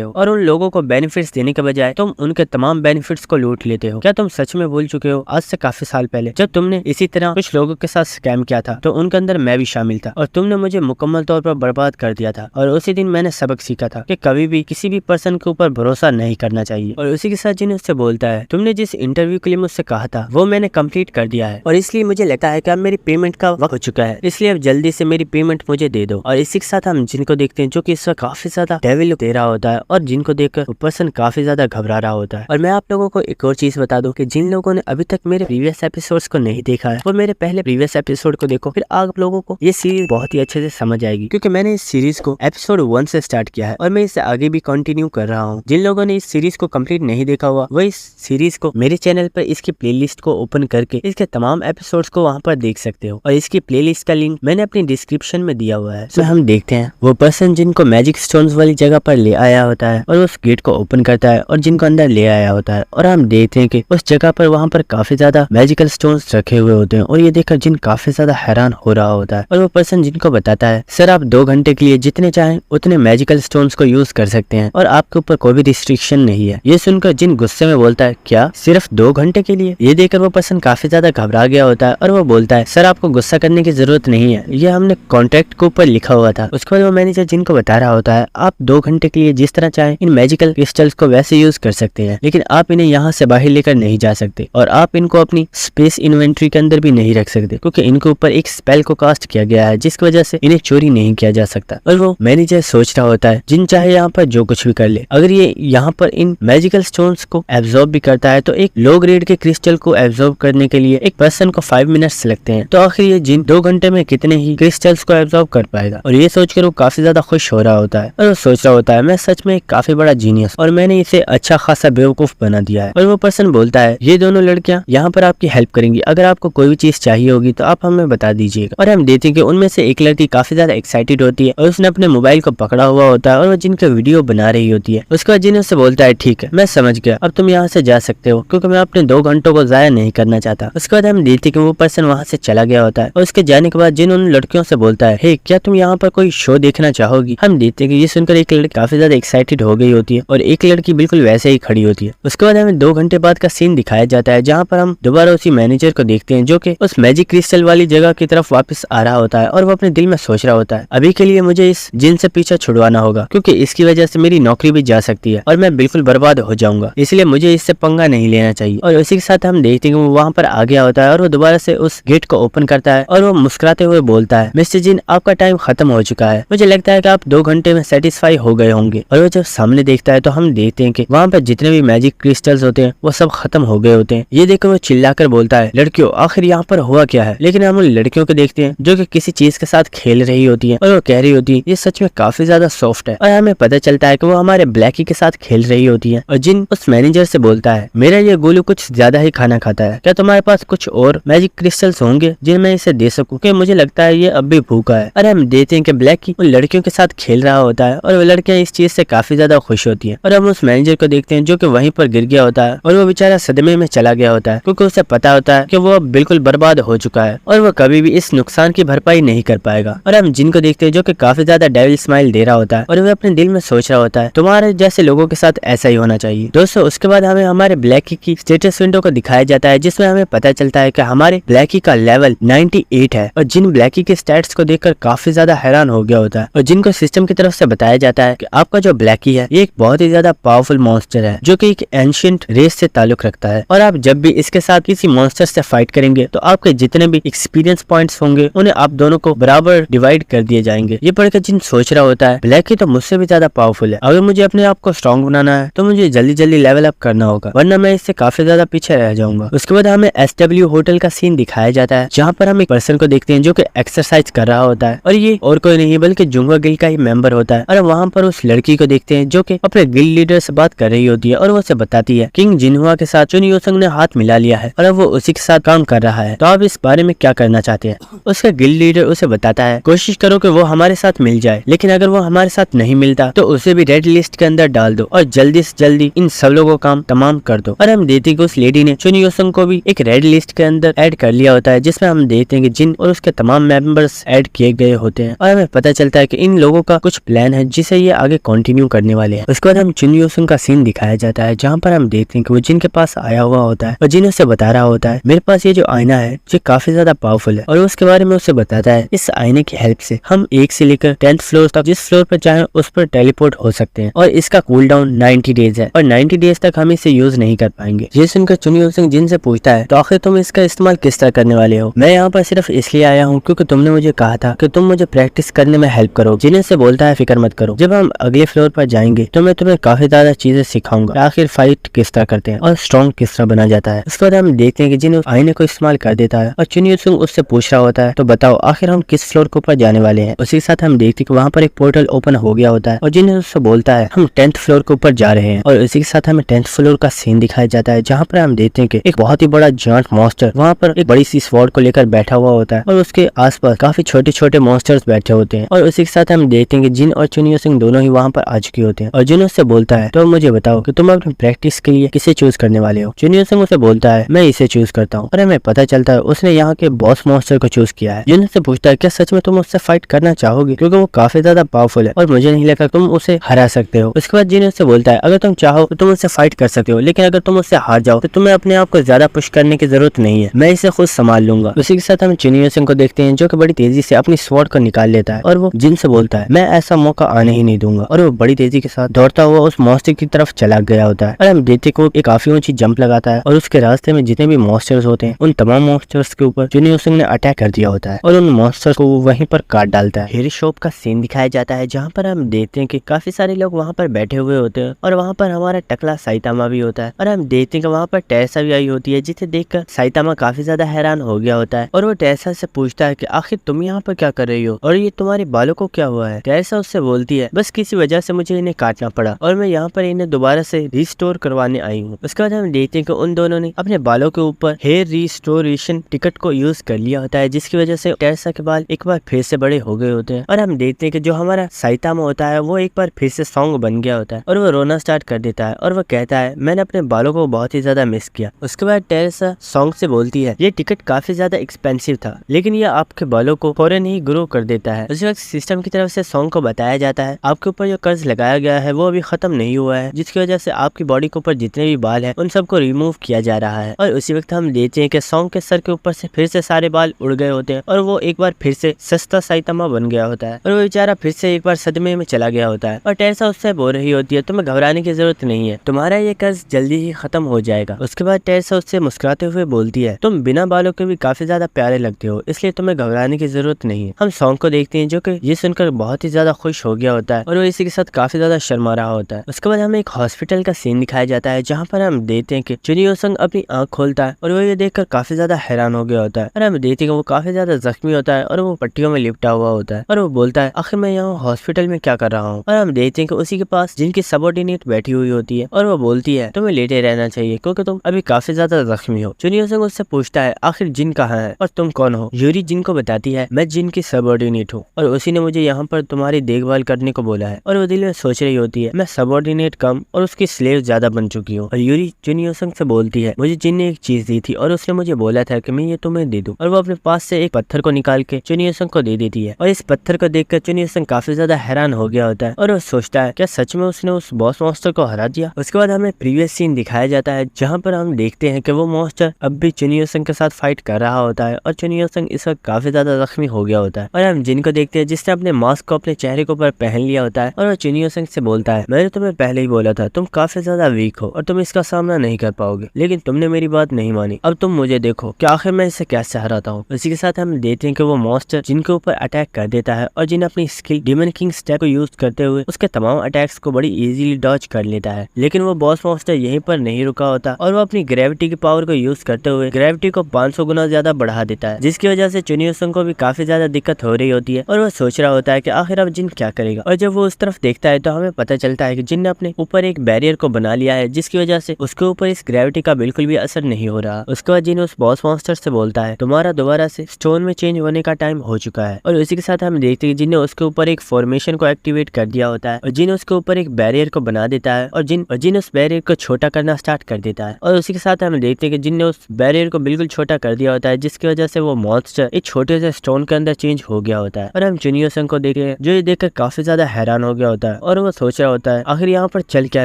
हो और उन लोगों को बेनिफिट्स देने के बजाय तुम उनके तमाम बेनिफिट्स को लूट लेते हो। क्या तुम सच में भूल चुके हो आज से काफी साल पहले जब तुमने इसी तरह कुछ लोगों के साथ स्कैम किया था, तो उनके अंदर मैं भी शामिल था और तुमने मुझे मुकम्मल तौर पर बर्बाद कर दिया था। और उसी दिन मैंने सबक सीखा था कि कभी भी किसी भी पर्सन के ऊपर भरोसा नहीं करना चाहिए। और उसी के साथ जिन्हें उससे बोलता है, तुमने जिस इंटरव्यू के लिए मुझसे कहा था वो मैंने कंप्लीट कर दिया है और इसलिए मुझे लगता है कि अब मेरी पेमेंट का वक्त हो चुका है, इसलिए अब जल्दी से मेरी पेमेंट मुझे दे दो। और इसी के साथ हम जिनको देखते हैं जो कि इस वक्त काफी ज्यादा डेविल लुक दे रहा होता है और जिनको देखकर वो पर्सन काफी ज्यादा घबरा रहा होता है। और मैं आप लोगों को एक और चीज बता दूं कि जिन लोगों ने अभी तक मेरे प्रीवियस एपिसोड्स को नहीं देखा है वो मेरे पहले प्रीवियस एपिसोड को देखो, फिर आप लोगों को ये सीरीज बहुत ही अच्छे से समझ आएगी, क्योंकि मैंने इस सीरीज को एपिसोड 1 से स्टार्ट किया है और मैं इसे आगे भी कंटिन्यू कर रहा हूँ। जिन लोगों ने इस सीरीज को कंप्लीट नहीं देखा हुआ वो इस सीरीज को मेरे चैनल पर इसकी प्लेलिस्ट को ओपन करके इसके तमाम एपिसोड्स को वहाँ पर देख सकते हो और इसकी प्लेलिस्ट का लिंक मैंने अपनी डिस्क्रिप्शन में दिया हुआ है। तो हम देखते हैं वो पर्सन जिनको मैजिक स्टोन्स वाली जगह पर ले आया होता है और उस गेट को ओपन करता है और जिनको अंदर ले आया होता है और हम देखते हैं कि उस जगह पर वहाँ पर काफी ज्यादा मैजिकल स्टोन्स रखे हुए होते हैं और ये देखकर जिन काफी ज्यादा हैरान हो रहा होता है। और वो पर्सन जिनको बताता है, सर आप 2 घंटे के लिए जितने चाहें उतने मैजिकल स्टोन्स को यूज कर सकते हैं और आपके ऊपर कोई भी रिस्ट्रिक्शन नहीं है। ये सुनकर जिन गुस्से में बोलता है, क्या सिर्फ 2 घंटे के लिए। ये देखकर वो पर्सन काफी ज्यादा घबरा गया होता है और वो बोलता है, सर आपको गुस्सा करने की जरूरत नहीं है, ये हमने कॉन्ट्रैक्ट के ऊपर लिखा हुआ था। उसके बाद वो मैनेजर जिनको बता रहा होता है, आप 2 घंटे के लिए जिस तरह चाहें इन मैजिकल क्रिस्टल्स को वैसे यूज कर सकते हैं, लेकिन आप इन्हें यहाँ से बाहर लेकर नहीं जा सकते और आप इनको अपनी स्पेस इन्वेंट्री के अंदर भी नहीं रख सकते, क्योंकि इनके ऊपर एक स्पेल को कास्ट किया गया है जिसकी वजह से इन्हें चोरी नहीं किया जा सकता। और वो मैनेजर सोच रहा होता है, जिन चाहे यहाँ पर जो कुछ भी कर ले, अगर ये यहाँ पर इन मैजिकल स्टोन्स को एब्जॉर्ब भी करता है तो एक लो ग्रेड के क्रिस्टल को एब्जॉर्ब करने के लिए एक पर्सन को 5 मिनट्स लगते हैं, तो आखिर ये जिन 2 घंटे में कितने ही क्रिस्टल्स को एब्जॉर्ब कर पाएगा। और ये सोचकर वो काफी ज्यादा खुश हो रहा होता है और वो सोच रहा होता है, मैं सच में काफी बड़ा जीनियस और मैंने इसे अच्छा खासा बेवकूफ बना दिया है। और वो पर्सन बोलता है, ये दोनों लड़कियां यहाँ पर आपकी हेल्प करेंगी, अगर आपको कोई भी चीज चाहिए होगी तो आप हमें बता दीजिएगा। और हम देखते हैं कि उनमें से एक लड़की काफी ज्यादा एक्साइटेड होती है और उसने अपने मोबाइल को पकड़ा हुआ होता है और वो जिनका वीडियो बना रही होती है। उसके बाद जिन उससे बोलता है, ठीक है मैं समझ गया, अब तुम यहाँ से जा सकते हो क्योंकि मैं अपने 2 घंटों को जाया नहीं करना चाहता। उसके बाद हम देखते हैं कि वो पर्सन वहाँ से चला गया होता है और उसके जाने के बाद जिन उन लड़कियों से बोलता है, हे क्या तुम यहाँ पर कोई शो देखना चाहोगी। हम देखते हैं कि ये सुनकर एक लड़की काफी ज्यादा एक्साइटेड हो गई होती है और एक लड़की बिल्कुल वैसे ही खड़ी होती है। उसके बाद हमें 2 घंटे बाद का सीन दिखाया जाता है जहाँ पर हम दोबारा उसी मैनेजर को देखते हैं जो कि उस मैजिक क्रिस्टल वाली जगह की तरफ वापस आ रहा होता है और वो अपने दिल में सोच रहा होता है, अभी के लिए मुझे इस जिन से पीछा छुड़वाना होगा क्योंकि इसकी वजह से मेरी नौकरी भी जा सकती है और मैं बिल्कुल बर्बाद हो जाऊंगा, इसलिए मुझे इससे पंगा नहीं लेना चाहिए। और उसी के साथ हम देखते हैं कि वो वहाँ पर आ गया होता है और वो दोबारा से उस गेट को ओपन करता है और वो मुस्कुराते हुए बोलता है, मिस्टर जिन आपका टाइम खत्म हो चुका है, मुझे लगता है कि आप 2 घंटे में सेटिस्फाई हो गए होंगे। और वो जब सामने देखता है तो हम देखते हैं कि वहाँ पर जितने भी मैजिक क्रिस्टल्स होते हैं वो सब खत्म हो गए होते हैं। ये देखकर वो चिल्लाकर बोलता है, लड़कियों आखिर यहाँ पर हुआ क्या है। लेकिन हम उन लड़कियों को देखते हैं जो कि किसी चीज के साथ खेल रही होती है और वो कह रही होती है, ये सच में काफी ज्यादा सॉफ्ट है। और हमें पता चलता है कि वो हमारे ब्लैकी के साथ खेल रही होती है। और जिन उस मैनेजर से बोलता है, मेरा ये गोलू कुछ ज्यादा ही खाना खाता है, क्या तुम्हारे पास कुछ और मैजिक क्रिस्टल्स होंगे जिनमें इसे दे सकूं, कि मुझे लगता है ये अब भी भूखा है। और हम देखते हैं कि ब्लैकी उन लड़कियों के साथ खेल रहा होता है और वो लड़कियां इस चीज से काफी ज्यादा खुश होती है। और हम उस मैनेजर को देखते हैं जो कि वहीं पर गिर गया होता है और वो बेचारा सदमे में चला गया होता है क्योंकि उसे पता होता है कि वो अब बिल्कुल बर्बाद हो चुका है और वो कभी भी इस नुकसान की भरपाई नहीं कर पाएगा। और हम जिनको देखते हैं जो कि काफी ज्यादा डेविल स्माइल दे रहा होता है और वो अपने दिल में सोच रहा होता है, तुम्हारे जैसे लोगों के साथ ऐसा ही होना चाहिए। दोस्तों उसके बाद हमें हमारे ब्लैकी की स्टेटस विंडो को दिखाया जाता है जिसमें हमें पता चलता है कि हमारे ब्लैकी का लेवल 98 है। और जिन ब्लैकी के स्टैट्स को देखकर काफी ज्यादा हैरान हो गया होता है और जिनको सिस्टम की तरफ से बताया जाता है कि आपका जो ब्लैकी है ये एक बहुत ही ज्यादा पावरफुल मॉन्स्टर है जो कि एक एंशिएंट रेस से ताल्लुक रखता है और आप जब भी इसके साथ किसी मॉन्स्टर से फाइट करेंगे तो आपके जितने भी एक्सपीरियंस पॉइंट्स होंगे उन्हें आप दोनों को बराबर डिवाइड कर दिए जाएंगे। ये पढ़कर जिन सोच रहा होता है, ब्लैकी तो मुझसे भी ज्यादा पावरफुल है, अगर मुझे अपने आप को स्ट्रॉन्ग बनाना है तो मुझे जल्दी जल्दी लेवल अप करना होगा वरना मैं इससे काफी ज्यादा पीछे रह जाऊंगा। उसके बाद हमें SW होटल का सीन दिखाया जाता है जहाँ पर हम एक पर्सन को देखते हैं जो कि एक्सरसाइज कर रहा होता है और ये और कोई नहीं बल्कि जुंगा गिल का ही मेंबर होता है। और वहाँ पर उस लड़की को देखते हैं जो कि अपने गिल लीडर से बात कर रही होती है और वो उसे बताती है किंग जिनहुआ के साथ चुन योसंग ने हाथ मिला लिया है और अब वो उसी के साथ काम कर रहा है, तो आप इस बारे में क्या करना चाहते हैं। उसका गिल लीडर उसे बताता है, कोशिश करो कि वो हमारे साथ मिल जाए, लेकिन अगर वो हमारे साथ साथ नहीं मिलता तो उसे भी रेड लिस्ट के अंदर डाल दो और जल्दी से जल्दी इन सब लोगों का काम तमाम कर दो। और हम देखते हैं कि उस लेडी ने चुन योसंग को भी एक रेड लिस्ट के अंदर ऐड कर लिया होता है, जिसमें हम देखते हैं कि जिन और उसके तमाम मेंबर्स ऐड किए गए होते हैं और हमें पता चलता है कि इन लोगों का कुछ प्लान है जिसे ये आगे कंटिन्यू करने वाले हैं। उसके बाद हम चुन योसंग का सीन दिखाया जाता है जहाँ पर हम देखते हैं कि वो जिन के पास आया हुआ होता है और जिन उसे बता रहा होता है मेरे पास ये जो आईना है ये काफी ज्यादा पावरफुल है, और उसके बारे में उसे बताता है इस आईने की हेल्प से हम 1 से लेकर 10th फ्लोर तक जिस फ्लोर पर चाहे उस पर टेलीपोर्ट हो सकते हैं, और इसका कूल डाउन 90 डेज है और 90 डेज तक हम इसे यूज नहीं कर पाएंगे। ये सुनकर चुन योसंग जिन से पूछता है तो आखिर तुम इसका इस्तेमाल किस तरह करने वाले हो? मैं यहाँ पर सिर्फ इसलिए आया हूँ क्योंकि तुमने मुझे कहा था कि तुम मुझे प्रैक्टिस करने में हेल्प करो। जिन से बोलता है फिक्र मत करो, जब हम अगले फ्लोर पर जाएंगे तो मैं तुम्हें काफी ज्यादा चीजें सिखाऊंगा, आखिर फाइट किस तरह करते हैं और स्ट्रॉन्ग किस तरह बना जाता है। उसके बाद हम देखते हैं कि जिन उस आईने को इस्तेमाल कर देता है और चुन योसंग उससे पूछ रहा होता है तो बताओ आखिर हम किस फ्लोर के ऊपर जाने वाले हैं। उसी के साथ हम देखते हैं कि वहाँ पर एक पोर्टल ओपन हो गया होता है और जिन उससे बोलता है हम 10th फ्लोर के ऊपर जा रहे हैं, और उसी के साथ हमें 10th फ्लोर का सीन दिखाया जाता है जहाँ पर हम देखते हैं कि एक बहुत ही बड़ा जायंट मॉन्स्टर वहाँ पर एक बड़ी सी स्वॉर्ड को लेकर बैठा हुआ होता है और उसके आसपास काफी छोटे छोटे मॉन्स्टर्स बैठे होते हैं। और उसी के साथ हम देखते हैं कि जिन और चुन योसंग दोनों ही वहाँ पर आ चुके होते हैं और जिन उससे बोलता है तो मुझे बताओ कि तुम अपनी प्रैक्टिस के लिए किसे चूज करने वाले हो। चुन योसंग उसे बोलता है मैं इसे चूज करता हूँ, और हमें पता चलता है उसने यहाँ के बॉस मॉन्स्टर को चूज किया है। जिन उससे पूछता है क्या सच में तुम उससे फाइट करना चाहोगे, क्योंकि वो काफी ज्यादा पावरफुल है और मुझे नहीं लगता तुम उसे हरा सकते हो। उसके बाद जिन उससे बोलता है अगर तुम चाहो तो तुम उससे फाइट कर सकते हो, लेकिन अगर तुम उससे हार जाओ तो तुम्हें अपने आप को ज्यादा पुश करने की जरूरत नहीं है, मैं इसे खुद संभाल लूंगा। उसी के साथ हम चुन योसंग को देखते हैं जो कि बड़ी तेजी से अपनी स्वॉर्ड को निकाल लेता है और वो जिन से बोलता है मैं ऐसा मौका आने ही नहीं दूंगा, और वो बड़ी तेजी के साथ दौड़ता हुआ उस मॉन्स्टर की तरफ चला गया होता है। और हम देखते को एक काफी ऊंची जंप लगाता है और उसके रास्ते में जितने भी मॉन्स्टर्स होते हैं उन तमाम मॉन्स्टर्स के ऊपर चुन योसंग ने अटैक कर दिया होता है और उन मॉन्स्टर्स को वहीं पर काट डालता है। हेरी शॉप का सीन दिखाया जाता है जहाँ पर हम देखते हैं कि काफी सारे लोग वहाँ पर बैठे हुए होते हैं और वहाँ पर हमारा टकला साइतामा भी होता है, और हम देखते हैं कि वहाँ पर टेरेसा भी आई होती है जिसे देखकर साइतामा काफी ज्यादा हैरान हो गया होता है और वो टेरेसा से पूछता है कि आखिर तुम यहाँ पर क्या कर रही हो और ये तुम्हारे बालों को क्या हुआ है। टेरेसा उससे बोलती है बस किसी वजह से मुझे इन्हें काटना पड़ा और मैं यहाँ पर इन्हें दोबारा से रिस्टोर करवाने आई हूँ। उसके बाद हम देखते हैं कि उन दोनों ने अपने बालों के ऊपर हेयर रिस्टोरेशन टिकट को यूज कर लिया होता है, जिसकी वजह से टेरेसा के बाल एक बार फिर से बड़े हो गए होते हैं। और हम देखते हैं कि जो हमारा साइतामा होता है वो एक बार फिर से सॉन्ग बन गया होता है और वो रोना स्टार्ट कर देता है और वो कहता है मैंने अपने बालों को बहुत ही ज्यादा मिस किया। उसके बाद टेरेसा सॉन्ग से बोलती है ये टिकट काफी ज्यादा एक्सपेंसिव था, लेकिन ये आपके बालों को फौरन ही ग्रो कर देता है। उसी वक्त सिस्टम की तरफ से सॉन्ग को बताया जाता है आपके ऊपर जो कर्ज लगाया गया है वो अभी खत्म नहीं हुआ है, जिसकी वजह से आपकी बॉडी के ऊपर जितने भी बाल हैं उन सबको रिमूव किया जा रहा है। और उसी वक्त हम देखते हैं कि सॉन्ग के सर के ऊपर से फिर से सारे बाल उड़ गए होते हैं और वो एक बार फिर से सस्ता साइतामा बन गया होता है और वो बेचारा फिर से एक बार सदमे में चला गया होता है। और टेरेसा उससे बोल रही होती है तुम्हें घबराने की जरूरत नहीं है, तुम्हारा ये कर्ज जल्दी ही खत्म हो जाएगा। उसके बाद टेरेसा उससे मुस्कुराते हुए बोलती है तुम बिना बालों के भी काफी ज्यादा प्यारे लगते हो, इसलिए तुम्हें घबराने की जरूरत नहीं है। हम सॉन्ग को देखते हैं जो कि ये सुनकर बहुत ही ज्यादा खुश हो गया होता है और वो इसी के साथ काफी ज्यादा शर्मा रहा होता है। उसके बाद हमें एक हॉस्पिटल का सीन दिखाया जाता है जहाँ पर हम देखते हैं कि चुन योसंग अपनी आंख खोलता है और वो ये देखकर काफी ज्यादा हैरान हो गया होता है और हम देखते हैं कि वो काफी ज्यादा जख्मी होता है और वो पट्टियों में लिपटा हुआ होता है और वो बोलता है आखिर मैं यहाँ हॉस्पिटल में क्या कर रहा हूँ। और हम देखते हैं कि उसी के पास जिनकी सबऑर्डिनेट बैठी हुई होती है और वो बोलती है तुम्हें लेटे रहना चाहिए क्योंकि तुम अभी काफी ज्यादा जख्मी हो। चुन योसंग उससे पूछता है आखिर जिन कहाँ है और तुम कौन हो। यूरी जिन को बताती है मैं जिन की सबऑर्डिनेट हूँ और उसी ने मुझे यहाँ पर तुम्हारी देखभाल करने को बोला है। और वो दिल में सोच रही होती है मैं सबऑर्डिनेट कम और उसकी स्लेव ज्यादा बन चुकी हूँ। और यूरी चुन योसंग से बोलती है मुझे जिन ने एक चीज दी थी और उसने मुझे बोला था कि मैं ये तुम्हें दे दूं, और वो अपने पास से एक पत्थर को निकाल के चुन योसंग को दे देती है। और इस पत्थर को देखकर चुन योसंग काफी ज्यादा हैरान हो गया होता है और वो सोचता है क्या सच में उसने उस बॉस मॉन्स्टर को हरा दिया। उसके बाद हमें प्रीवियस सीन दिखाया जाता है जहाँ पर हम देखते हैं कि वो मॉन्स्टर अब भी चुन योसंग के साथ फाइट कर रहा होता है और चुन योसंग इस वक्त काफी ज्यादा जख्मी हो गया होता है। और हम जिन को देखते हैं जिसने अपने मास्क को अपने चेहरे के ऊपर पहन लिया होता है और वो चुन योसंग से बोलता है मैंने तुम्हें पहले ही बोला था तुम काफी ज्यादा वीक हो और तुम इसका सामना नहीं कर पाओगे, लेकिन तुमने मेरी बात नहीं मानी। अब तुम मुझे देखो कि आखिर मैं इसे कैसे हराता हूँ। इसी के साथ हम देखते हैं कि वो मॉन्स्टर जिनके ऊपर अटैक कर देता है और जिन अपनी स्किल डेमन किंग स्टैक को यूज करते हुए उसके तमाम अटैक्स को बड़ी इजीली डॉज कर लेता है। लेकिन वो बॉस मॉन्स्टर यहीं पर नहीं रुका होता और वो अपनी ग्रेविटी की पावर को यूज करते हुए ग्रेविटी को 500 गुना ज्यादा बढ़ा देता है, जिसकी वजह से चुन योसंग को भी काफी ज्यादा दिक्कत हो रही होती है और वो सोच रहा होता है कि आखिर अब जिन क्या करेगा। और जब वो उस तरफ देखता है तो हमें पता चलता है कि जिन ने अपने ऊपर एक बैरियर को बना लिया है, जिसकी वजह से उसके ऊपर इस ग्रेविटी का बिल्कुल भी असर नहीं हो रहा। उसके बाद जिन उस बॉस मॉन्स्टर से बोलता है तुम्हारा दोबारा से स्टोन में चेंज होने का टाइम हो चुका है। और उसी के साथ हम देखते हैं जिनने उसके ऊपर एक फॉर्मेशन फंक्शन को एक्टिवेट कर दिया होता है और जिन उसके ऊपर एक बैरियर को बना देता है और जिन उस बैरियर को छोटा करना स्टार्ट कर देता है। और उसी के साथ हम देखते हैं कि जिन ने उस बैरियर को बिल्कुल छोटा कर दिया होता है, जिसकी वजह से वो मॉन्स्टर एक छोटे से स्टोन के अंदर चेंज हो गया होता है। और हम जुनियो संग को देख रहे हैं जो ये देखकर काफी ज्यादा हैरान हो गया होता है और वो सोच रहा होता है आखिर यहाँ पर चल क्या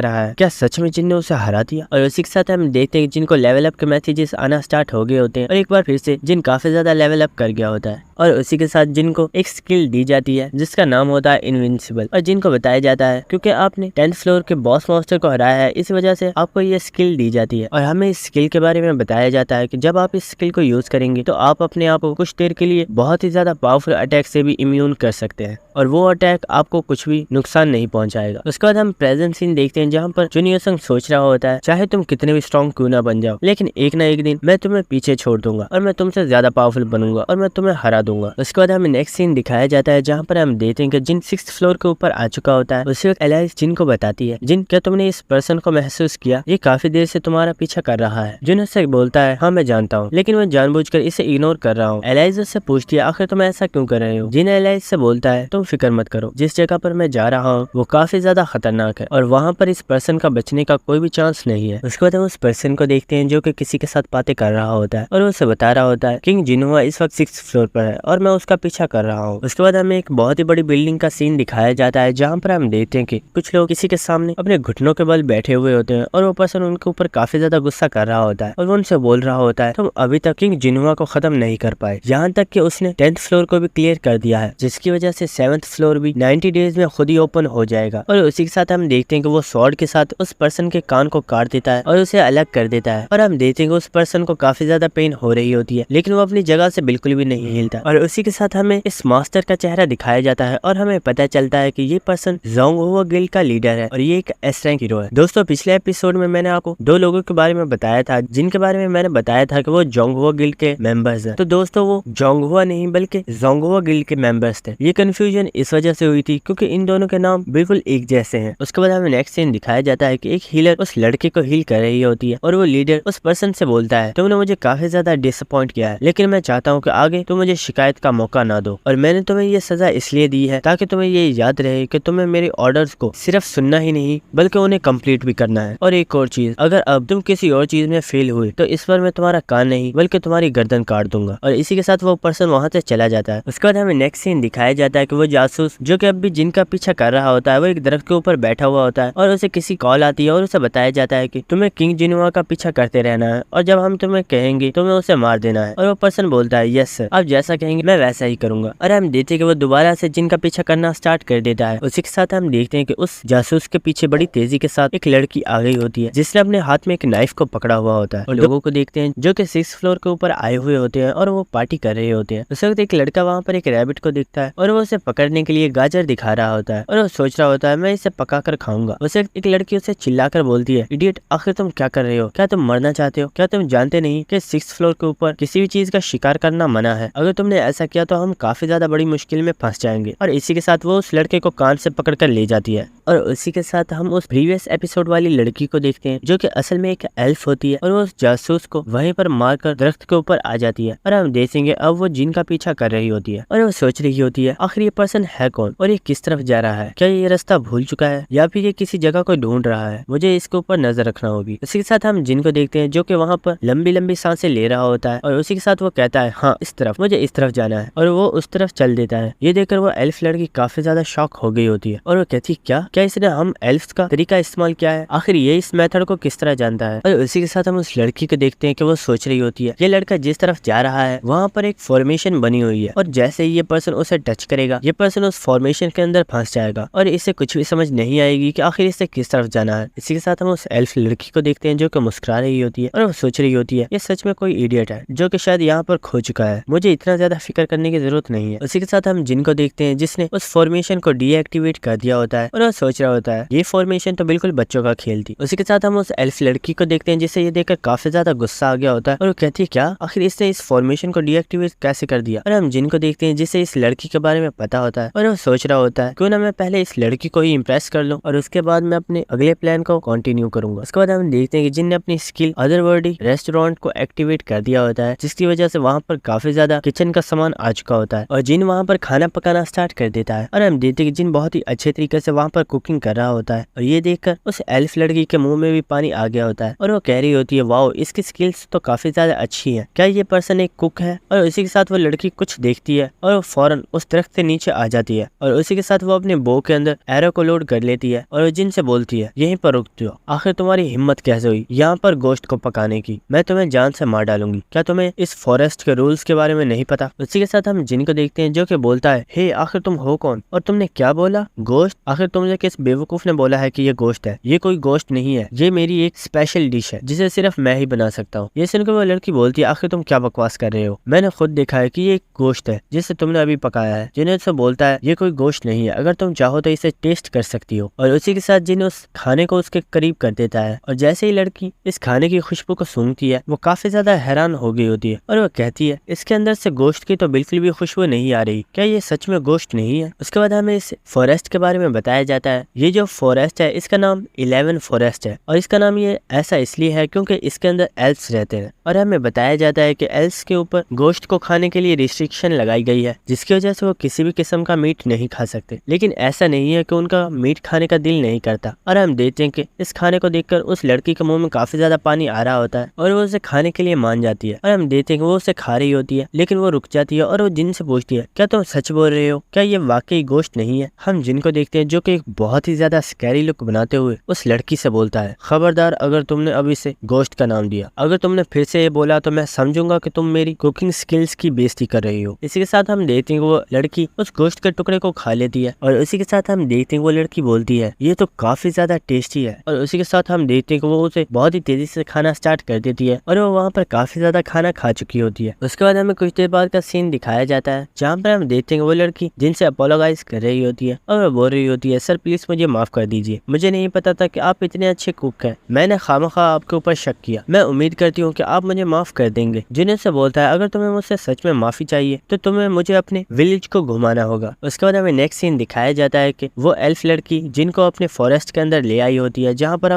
रहा है, क्या सच में जिन ने उसे हरा दिया। और उसी के साथ हम देखते हैं जिनको लेवल अप के मैसेजेस आना स्टार्ट हो गए होते हैं और एक बार फिर से जिन काफी ज्यादा लेवल अप कर गया होता है। और उसी के साथ जिनको एक स्किल दी जाती है जिसका नाम होता है इनविंसिबल और जिनको बताया जाता है क्योंकि आपने 10th फ्लोर के बॉस मॉन्स्टर को हराया है, इस वजह से आपको ये स्किल दी जाती है। और हमें इस स्किल के बारे में बताया जाता है कि जब आप इस स्किल को यूज करेंगे तो आप अपने आप को कुछ देर के लिए बहुत ही ज्यादा पावरफुल अटैक से भी इम्यून कर सकते हैं और वो अटैक आपको कुछ भी नुकसान नहीं पहुंचाएगा। उसके बाद हम प्रेजेंट सीन देखते हैं जहाँ पर जुनियो संग सोच रहा होता है चाहे तुम कितने भी स्ट्रॉन्ग क्यों ना बन जाओ, लेकिन एक ना एक दिन मैं तुम्हें पीछे छोड़ दूंगा और मैं तुमसे ज्यादा पावरफुल बनूंगा और मैं तुम्हें हरा दूंगा। उसके बाद हमें नेक्स्ट सीन दिखाया जाता है जहाँ पर हम देखते हैं कि जिन 6th फ्लोर के ऊपर आ चुका होता है। उसी वक्त एलाइज जिन को बताती है जिन क्या तुमने इस पर्सन को महसूस किया, ये काफी देर से तुम्हारा पीछा कर रहा है। जिन उससे बोलता है हाँ मैं जानता हूँ, लेकिन मैं जानबूझकर इसे इग्नोर कर रहा हूँ। एलाइज उससे पूछती है आखिर तुम ऐसा क्यों कर रहे हो। जिन एलाइज से बोलता है तुम फिक्र मत करो, जिस जगह पर मैं जा रहा हूँ वो काफी ज्यादा खतरनाक है और वहाँ पर इस पर्सन का बचने का कोई भी चांस नहीं है। उसके बाद हम उस पर्सन को देखते हैं जो कि किसी के साथ बातें कर रहा होता है और उसे बता रहा होता है किंग जिनहुआ इस वक्त 6th फ्लोर पर है और मैं उसका पीछा कर रहा हूँ। उसके बाद हमें एक बहुत ही बड़ी बिल्डिंग का सीन दिखाया जाता है जहाँ पर हम देखते हैं कि कुछ लोग किसी के सामने अपने घुटनों के बल बैठे हुए होते हैं और वो पर्सन उनके ऊपर काफी ज्यादा गुस्सा कर रहा होता है और वो उनसे बोल रहा होता है तुम अभी तक किंग जिनहुआ को खत्म नहीं कर पाए, यहाँ तक कि उसने 10th फ्लोर को भी क्लियर कर दिया है, जिसकी वजह से 7th फ्लोर भी 90 डेज में खुद ही ओपन हो जाएगा। और उसी के साथ हम देखते हैं कि वो स्वॉर्ड के साथ उस पर्सन के कान को काट देता है और उसे अलग कर देता है और हम देखते हैं कि उस पर्सन को काफी ज्यादा पेन हो रही होती है, लेकिन वो अपनी जगह से बिल्कुल भी नहीं हिलता। और उसी के साथ हमें इस मास्टर का चेहरा दिखाया जाता है और हमें पता चलता है कि ये पर्सन जोंगहुआ गिल्ड का लीडर है और ये एक एस रैंक हीरो है। दोस्तों पिछले एपिसोड में मैंने आपको दो लोगों के बारे में बताया था जिनके बारे में मैंने बताया था कि वो जोंगहुआ गिल्ड के मेंबर्स हैं। तो दोस्तों वो जोंगहुआ नहीं बल्कि जोंगहुआ गिल्ड के मेंबर्स थे। ये कंफ्यूजन इस वजह से हुई थी क्योंकि इन दोनों के नाम बिल्कुल एक जैसे हैं। उसके बाद हमें नेक्स्ट सीन दिखाया जाता है कि एक हीलर उस लड़के को हील कर रही होती है और वो लीडर उस पर्सन से बोलता है तुमने मुझे काफी ज्यादा डिसअपॉइंट किया है, लेकिन मैं चाहता हूँ कि आगे तुम मुझे शिकायत का मौका ना दो और मैंने तुम्हें ये सजा इसलिए दी है ताकि तुम्हें ये याद रहे कि तुम्हें मेरे ऑर्डर्स को सिर्फ सुनना ही नहीं बल्कि उन्हें कंप्लीट भी करना है। और एक और चीज, अगर अब तुम किसी और चीज में फेल हुए तो इस बार मैं तुम्हारा कान नहीं बल्कि तुम्हारी गर्दन काट दूंगा। और इसी के साथ वो पर्सन वहाँ से चला जाता है। उसके बाद हमें नेक्स्ट सीन दिखाया जाता है कि वो जासूस जो कि अब भी जिनका पीछा कर रहा होता है वो एक दरख्त के ऊपर बैठा हुआ होता है और उसे किसी कॉल आती है और उसे बताया जाता है कि तुम्हें किंग जिनहुआ का पीछा करते रहना है और जब हम तुम्हें कहेंगे तुम्हें उसे मार देना है। और वो पर्सन बोलता है यस सर, आप जैसा कहेंगे मैं वैसा ही करूंगा। और हम देखते हैं कि वो दोबारा से जिनका पीछा करना स्टार्ट कर देता है। उसी के साथ हम देखते हैं कि उस जासूस के पीछे बड़ी तेजी के साथ एक लड़की आ गई होती है जिसने अपने हाथ में एक नाइफ को पकड़ा हुआ होता है और लोगों को देखते हैं जो कि 6th फ्लोर के ऊपर आए हुए होते हैं और वो पार्टी कर रहे होते हैं। उस वक्त एक लड़का वहाँ पर एक रैबिट को देखता है और वो उसे पकड़ने के लिए गाजर दिखा रहा होता है और वो सोच रहा होता है मैं इसे पका कर खाऊंगा। उस वक्त एक लड़की उसे चिल्लाकर बोलती है इडियट, आखिर तुम क्या कर रहे हो, क्या तुम मरना चाहते हो, क्या तुम जानते नहीं कि 6th फ्लोर के ऊपर किसी भी चीज का शिकार करना मना है, अगर तुमने ऐसा किया तो हम काफी ज्यादा बड़ी मुश्किल में फंस जाएंगे। और इसी के साथ वो उस लड़के को कान से पकड़ कर ले जाती है। और उसी के साथ हम उस प्रीवियस एपिसोड वाली लड़की को देखते हैं जो कि असल में एक एल्फ होती है और वो उस जासूस को वहीं पर मारकर दरख्त के ऊपर आ जाती है। और हम देखेंगे अब वो जिन का पीछा कर रही होती है और वो सोच रही होती है आखिर ये पर्सन है कौन और ये किस तरफ जा रहा है, क्या ये रास्ता भूल चुका है या फिर ये किसी जगह को ढूंढ रहा है, मुझे इसके ऊपर नजर रखना होगी। उसी के साथ हम जिन को देखते हैं जो कि वहाँ पर लंबी लंबी सांसें ले रहा होता है और उसी के साथ वो कहता है हाँ इस तरफ, मुझे इस तरफ जाना है और वो उस तरफ चल देता है। ये देखकर वो एल्फ लड़की काफी ज्यादा शॉक हो गई होती है और वो कहती क्या इसने हम एल्फ का तरीका इस्तेमाल किया है, आखिर ये इस मेथड को किस तरह जानता है। और उसी के साथ हम उस लड़की को देखते हैं कि वो सोच रही होती है ये लड़का जिस तरफ जा रहा है वहाँ पर एक फॉर्मेशन बनी हुई है और जैसे ही ये पर्सन उसे टच करेगा ये पर्सन उस फॉर्मेशन के अंदर फंस जाएगा और इसे कुछ भी समझ नहीं आएगी कि आखिर इसे किस तरफ जाना है। इसी के साथ हम उस एल्फ लड़की को देखते हैं जो कि मुस्कुरा रही होती है और वो सोच रही होती है ये सच में कोई इडियट है जो कि शायद यहाँ पर खो चुका है, मुझे इतना ज्यादा फिक्र करने की जरूरत नहीं है। उसी के साथ हम जिन को देखते हैं जिसने उस फॉर्मेशन को डीएक्टिवेट कर दिया होता है और वो सोच रहा होता है ये फॉर्मेशन तो बिल्कुल बच्चों का खेल थी। उसी के साथ हम उस एल्फ लड़की को देखते हैं जिसे ये देखकर काफी ज्यादा गुस्सा आ गया होता है और वो कहती है क्या आखिर इसने इस फॉर्मेशन को डीएक्टिवेट कैसे कर दिया। और हम जिन को देखते हैं जिसे इस लड़की के बारे में पता होता है और वो सोच रहा होता है क्यों ना मैं पहले इस लड़की को ही इम्प्रेस कर लूं और उसके बाद मैं अपने अगले प्लान को कंटिन्यू करूंगा। उसके बाद हम देखते हैं कि जिन ने अपनी स्किल अदरवर्ल्डी रेस्टोरेंट को एक्टिवेट कर दिया होता है जिसकी वजह से वहाँ पर काफी ज्यादा किचन का सामान आ चुका होता है और जिन वहाँ पर खाना पकाना स्टार्ट कर देता है। और हम देखते हैं कि जिन बहुत ही अच्छे तरीके से वहाँ पर कुकिंग कर रहा होता है और ये देखकर उस एल्फ लड़की के मुंह में भी पानी आ गया होता है और वो कह रही होती है वाओ इसकी स्किल्स तो काफी ज्यादा अच्छी है, क्या ये पर्सन एक कुक है। और उसी के साथ वो लड़की कुछ देखती है और वो फौरन उस दरख्त से नीचे आ जाती है और उसी के साथ वो अपने बो के अंदर एरो को लोड कर लेती है और वो जिन से बोलती है यहीं पर रुकती हो, आखिर तुम्हारी हिम्मत कैसे हुई यहाँ पर गोश्त को पकाने की, मैं तुम्हें जान से मार डालूंगी, क्या तुम्हें इस फॉरेस्ट के रूल्स के बारे में नहीं पता। उसी के साथ हम जिन को देखते हैं जो कि बोलता है हे आखिर तुम हो कौन और तुमने क्या बोला गोश्त, आखिर तुमने किस बेवकूफ ने बोला है कि ये गोश्त है, ये कोई गोश्त नहीं है, ये मेरी एक स्पेशल डिश है जिसे सिर्फ मैं ही बना सकता हूँ। ये सुनकर वो लड़की बोलती है आखिर तुम क्या बकवास कर रहे हो, मैंने खुद देखा है कि ये एक गोश्त है जिसे तुमने अभी पकाया है। जिन उससे बोलता है ये कोई गोश्त नहीं है, अगर तुम चाहो तो इसे टेस्ट कर सकती हो। और उसी के साथ जिन उस खाने को उसके करीब कर देता है और जैसे ही लड़की इस खाने की खुशबू को सूंघती है वो काफी ज्यादा हैरान हो गई होती है और वो कहती है इसके अंदर से गोश्त की तो बिल्कुल भी खुशबू नहीं आ रही, क्या ये सच में गोश्त नहीं है। उसके बाद हमें इस फॉरेस्ट के बारे में बताया जाता है, ये जो फॉरेस्ट है इसका नाम 11 फॉरेस्ट है और इसका नाम ये ऐसा इसलिए है क्योंकि इसके अंदर एल्फ्स रहते हैं और हमें बताया जाता है कि एल्फ्स के ऊपर गोश्त को खाने के लिए रिस्ट्रिक्शन लगाई गई है जिसकी वजह से वो किसी भी किस्म का मीट नहीं खा सकते। लेकिन ऐसा नहीं है कि उनका मीट खाने का दिल नहीं करता और हम देखते हैं कि इस खाने को देखकर उस लड़की के मुंह में काफी ज्यादा पानी आ रहा होता है और वो उसे खाने के लिए मान जाती है और हम देखते हैं कि वो उसे खा रही होती है लेकिन वो रुक जाती है और वो जिन से पूछती है क्या तुम सच बोल रहे हो, क्या ये वाकई गोश्त नहीं है। हम जिन को देखते हैं जो कि एक बहुत ही ज्यादा स्कैरी लुक बनाते हुए उस लड़की से बोलता है खबरदार अगर तुमने अब इसे गोश्त का नाम दिया, अगर तुमने फिर से ये बोला तो मैं समझूंगा कि तुम मेरी कुकिंग स्किल्स की बेइज्जती कर रही हो। इसी के साथ हम देखते हैं कि वो लड़की उस गोश्त के टुकड़े को खा लेती है और उसी के साथ हम देखते हैं वो लड़की बोलती है ये तो काफी ज्यादा टेस्टी है और उसी के साथ हम देखते हैं कि वो उसे बहुत ही तेजी से खाना स्टार्ट कर देती है और वो वहाँ पर काफी ज्यादा खाना खा चुकी होती है। उसके बाद हमें कुछ देर बाद का सीन दिखाया जाता है जहाँ पर हम देखते हैं वो लड़की जिनसे अपोलोगाइज कर रही होती है और वो बोल रही होती है सर प्लीज मुझे माफ कर दीजिए, मुझे नहीं पता था कि आप इतने अच्छे कुक हैं, मैंने खामखा आपके ऊपर शक किया, मैं उम्मीद करती हूँ कि आप मुझे माफ कर देंगे। जिन्हें से बोलता है अगर तुम्हें मुझसे सच में माफी चाहिए तो तुम्हें मुझे अपने विलेज को घुमाना होगा। उसके बाद हमें नेक्स्ट सीन दिखाया जाता है कि वो एल्फ लड़की जिनको अपने फॉरेस्ट के अंदर ले आई होती है जहाँ पर